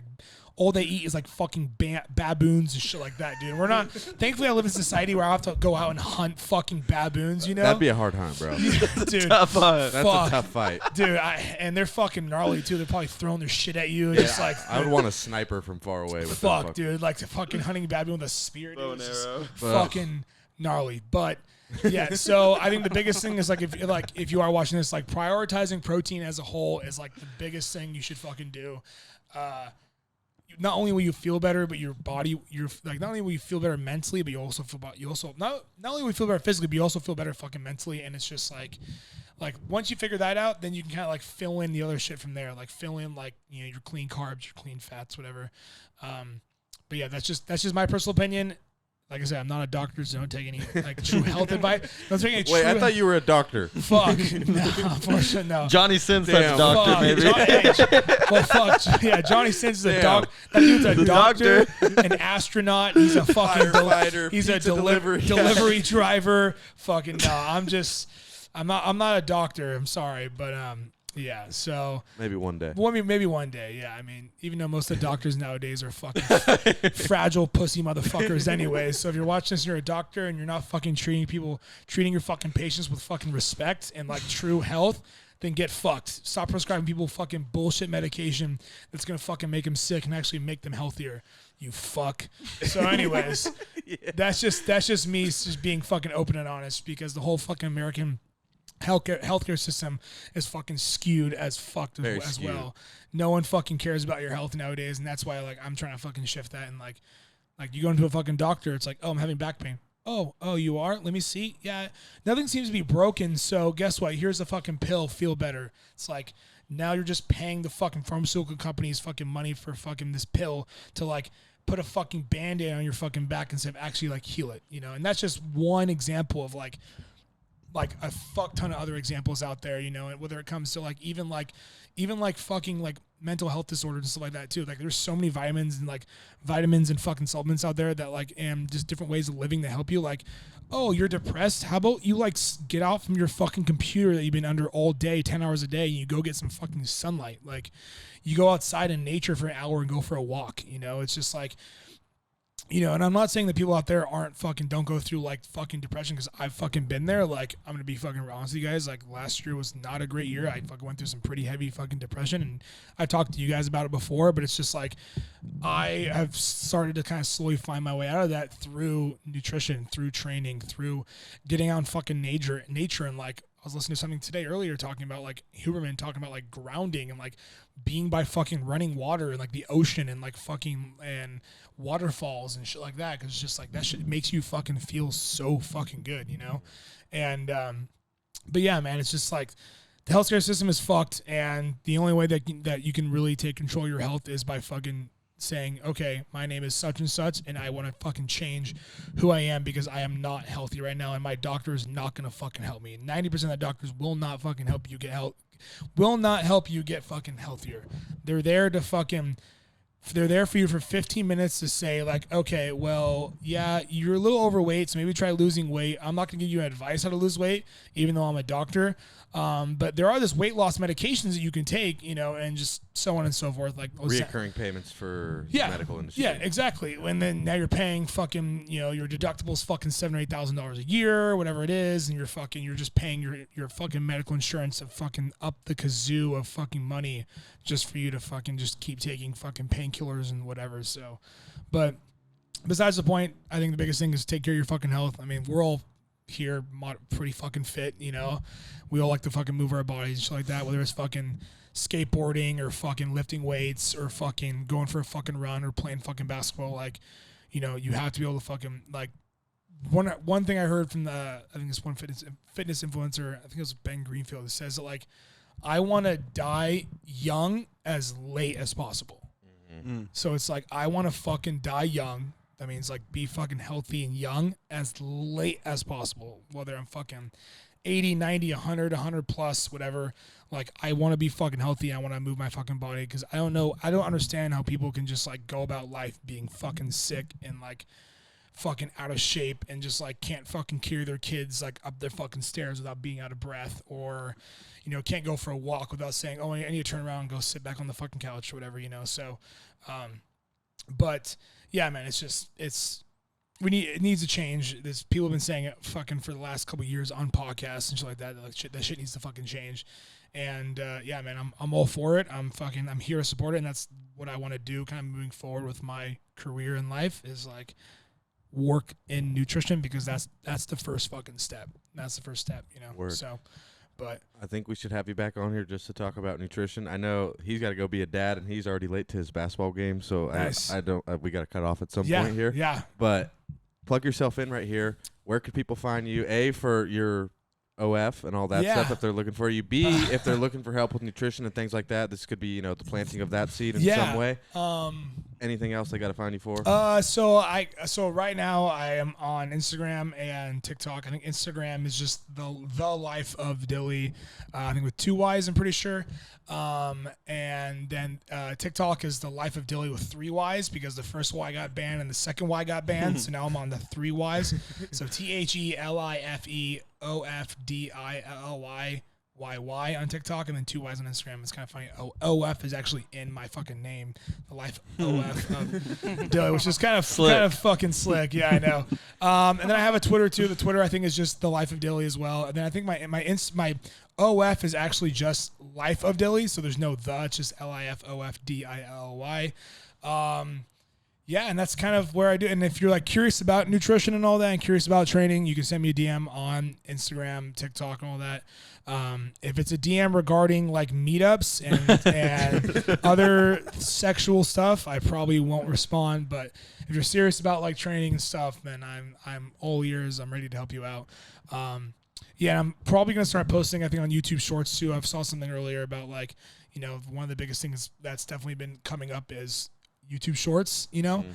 baboons and shit like that, dude. We're not, thankfully I live in a society where I have to go out and hunt fucking baboons, you know? That'd be a hard hunt, bro. Dude. Tough hunt. That's a tough fight. Dude, and they're fucking gnarly too. They're probably throwing their shit at you. And just like, I would want a sniper from far away with fuck, dude. Like the fucking hunting baboon with a spear, dude. Bow and arrow. Fucking gnarly. But yeah, so I think the biggest thing is like if you are watching this, like prioritizing protein as a whole is like the biggest thing you should fucking do. Not only will you feel better, but your body, not only will you feel better mentally, but not only will you feel better physically, but you also feel better fucking mentally. And it's just like once you figure that out, then you can kind of like fill in the other shit from there. Like fill in like, you know, your clean carbs, your clean fats, whatever. But yeah, that's just my personal opinion. Like I said, I'm not a doctor, so don't take any like true health advice. Don't take any Wait, I thought you were a doctor. Fuck. No, unfortunately, no. Johnny Sins is a doctor, fuck. maybe. Well, fuck. Yeah, Johnny Sins is a doctor. That dude's a doctor, an astronaut. He's a fucking firefighter. He's a delivery driver. Fucking no. I'm not a doctor. I'm sorry, but yeah, so maybe one day. Well, I mean, maybe one day. Yeah, I mean, even though most of the doctors nowadays are fucking fragile pussy motherfuckers, anyway. So if you're watching this, and you're a doctor, and you're not fucking treating your fucking patients with fucking respect and like true health, then get fucked. Stop prescribing people fucking bullshit medication that's gonna fucking make them sick and actually make them healthier. You fuck. So anyways, that's just me just being fucking open and honest, because the whole fucking American healthcare system is fucking skewed as fucked as well. No one fucking cares about your health nowadays, and that's why like I'm trying to fucking shift that. And like you go into a fucking doctor, it's like, oh, I'm having back pain. Oh, you are? Let me see. Yeah, nothing seems to be broken, so guess what? Here's the fucking pill. Feel better. It's like, now you're just paying the fucking pharmaceutical companies fucking money for fucking this pill to like put a fucking Band-Aid on your fucking back instead of actually like heal it, you know? And that's just one example of like a fuck ton of other examples out there, you know, and whether it comes to like even fucking like mental health disorders and stuff like that too. Like there's so many vitamins and fucking supplements out there that like, and just different ways of living to help you. Like, oh, you're depressed. How about you like get out from your fucking computer that you've been under all day, 10 hours a day, and you go get some fucking sunlight. Like you go outside in nature for an hour and go for a walk, you know? It's just like, you know, and I'm not saying that people out there don't go through like fucking depression, because I've fucking been there. Like, I'm going to be fucking honest with you guys. Like last year was not a great year. I fucking went through some pretty heavy fucking depression, and I talked to you guys about it before, but it's just like, I have started to kind of slowly find my way out of that through nutrition, through training, through getting out in fucking nature. And like, I was listening to something today earlier talking about like Huberman talking about like grounding and like being by fucking running water and like the ocean and like fucking and waterfalls and shit like that, because it's just like that shit makes you fucking feel so fucking good, you know? And but yeah, man, it's just like the healthcare system is fucked, and the only way that you can really take control of your health is by fucking saying, okay, my name is such and such, and I want to fucking change who I am because I am not healthy right now, and my doctor is not going to fucking help me. 90% of the doctors will not fucking help you get fucking healthier. They're there for you for 15 minutes to say like, okay, well, yeah, you're a little overweight, so maybe try losing weight. I'm not going to give you advice how to lose weight, even though I'm a doctor. But there are this weight loss medications that you can take, you know, and just so on and so forth. Like reoccurring payments for the medical industry. Yeah, exactly. And then now you're paying fucking, you know, your deductible's fucking $7,000 or $8,000 a year, whatever it is, and you're just paying your fucking medical insurance of fucking up the kazoo of fucking money just for you to fucking just keep taking fucking painkillers and whatever. So, but besides the point, I think the biggest thing is take care of your fucking health. I mean, we're all here pretty fucking fit, you know. We all like to fucking move our bodies and shit like that, whether it's fucking skateboarding or fucking lifting weights or fucking going for a fucking run or playing fucking basketball. Like, you know, you have to be able to fucking like one thing I heard from I think this one fitness influencer, I think it was Ben Greenfield, that says that like, I want to die young as late as possible. Mm-hmm. So it's like, I want to fucking die young. That means like be fucking healthy and young as late as possible. Whether I'm fucking 80, 90, 100 plus, whatever. Like, I want to be fucking healthy. I want to move my fucking body, because I don't understand how people can just like go about life being fucking sick and like fucking out of shape and just like can't fucking carry their kids like up their fucking stairs without being out of breath, or, you know, can't go for a walk without saying, oh, I need to turn around and go sit back on the fucking couch or whatever, you know? So, but yeah, man, it needs to change. People have been saying it fucking for the last couple of years on podcasts and shit like that. Like that shit needs to fucking change. And yeah, man, I'm all for it. I'm here to support it, and that's what I want to do. Kind of moving forward with my career in life is like work in nutrition, because that's the first fucking step. That's the first step, you know. Word. So, but I think we should have you back on here just to talk about nutrition. I know he's got to go be a dad, and he's already late to his basketball game, so nice. We got to cut off at some point here. Yeah. But plug yourself in right here. Where could people find you? A, for your OF and all that stuff if they're looking for you. B, if they're looking for help with nutrition and things like that. This could be, you know, the planting of that seed in some way. Anything else they got to find you for? So right now I am on Instagram and TikTok. I think Instagram is just the life of Dilly. I think with 2 Y's, I'm pretty sure. And then TikTok is the life of Dilly with 3 Y's, because the first Y got banned and the second Y got banned. So now I'm on the 3 Y's. So TheLifeOfDilly YY on TikTok, and then 2 Y's on Instagram. It's kind of funny. OF is actually in my fucking name. The life OF of Dilly, which is kind of fucking slick. Yeah, I know. And then I have a Twitter too. The Twitter I think is just the life of Dilly as well. And then I think my OF is actually just Life of Dilly, so there's no the. It's just LIFOFDILLY. Yeah, and that's kind of where I do. And if you're like curious about nutrition and all that, and curious about training, you can send me a DM on Instagram, TikTok, and all that. If it's a DM regarding like meetups and other sexual stuff, I probably won't respond. But if you're serious about like training and stuff, then I'm all ears. I'm ready to help you out. Yeah, I'm probably gonna start posting, I think, on YouTube Shorts too. I saw something earlier about like, you know, one of the biggest things that's definitely been coming up is YouTube Shorts, you know.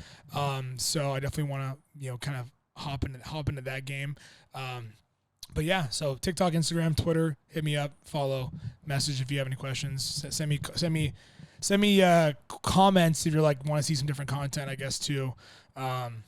So I definitely want to, you know, kind of hop into that game. But yeah, so TikTok, Instagram, Twitter, hit me up, follow, message if you have any questions. Send me comments if you're like want to see some different content, I guess too. And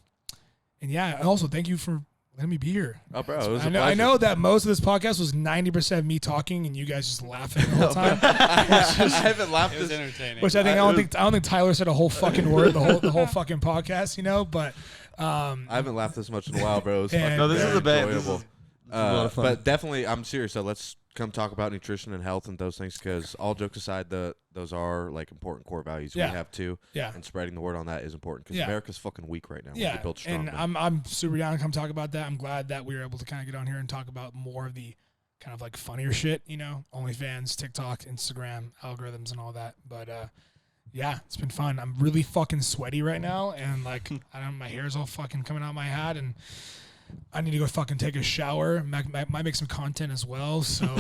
yeah, also thank you for letting me be here. Oh, bro, it was I know that most of this podcast was 90% me talking and you guys just laughing the whole time. I haven't laughed. It was entertaining. Which I don't think Tyler said a whole fucking word the whole fucking podcast, you know. But I haven't laughed this much in a while, bro. It was fucking No, this is a bad. enjoyable. But definitely, I'm serious. So let's come talk about nutrition and health and those things, because all jokes aside, those are like important core values we have too. Yeah. And spreading the word on that is important, because America's fucking weak right now. Yeah. We're built strong, And I'm super down to come talk about that. I'm glad that we were able to kind of get on here and talk about more of the kind of like funnier shit, you know, OnlyFans, TikTok, Instagram, algorithms, and all that. But yeah, it's been fun. I'm really fucking sweaty right now, and like my hair's all fucking coming out my hat, and I need to go fucking take a shower. Might make some content as well. So in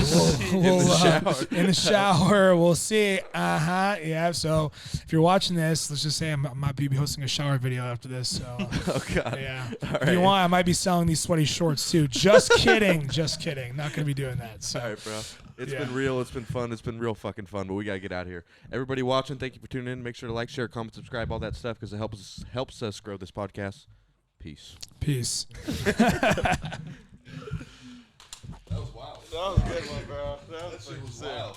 the shower, we'll see. Yeah. So if you're watching this, let's just say I might be hosting a shower video after this. So Oh god. yeah. All If you want, I might be selling these sweaty shorts too. Just kidding. Just kidding. Not gonna be doing that. So All right, bro. It's been real. It's been fun. It's been real fucking fun. But we gotta get out of here. Everybody watching, thank you for tuning in. Make sure to like, share, comment, subscribe, all that stuff, because it helps us grow this podcast. Peace. That was wild. That was a good one, bro. That was wild.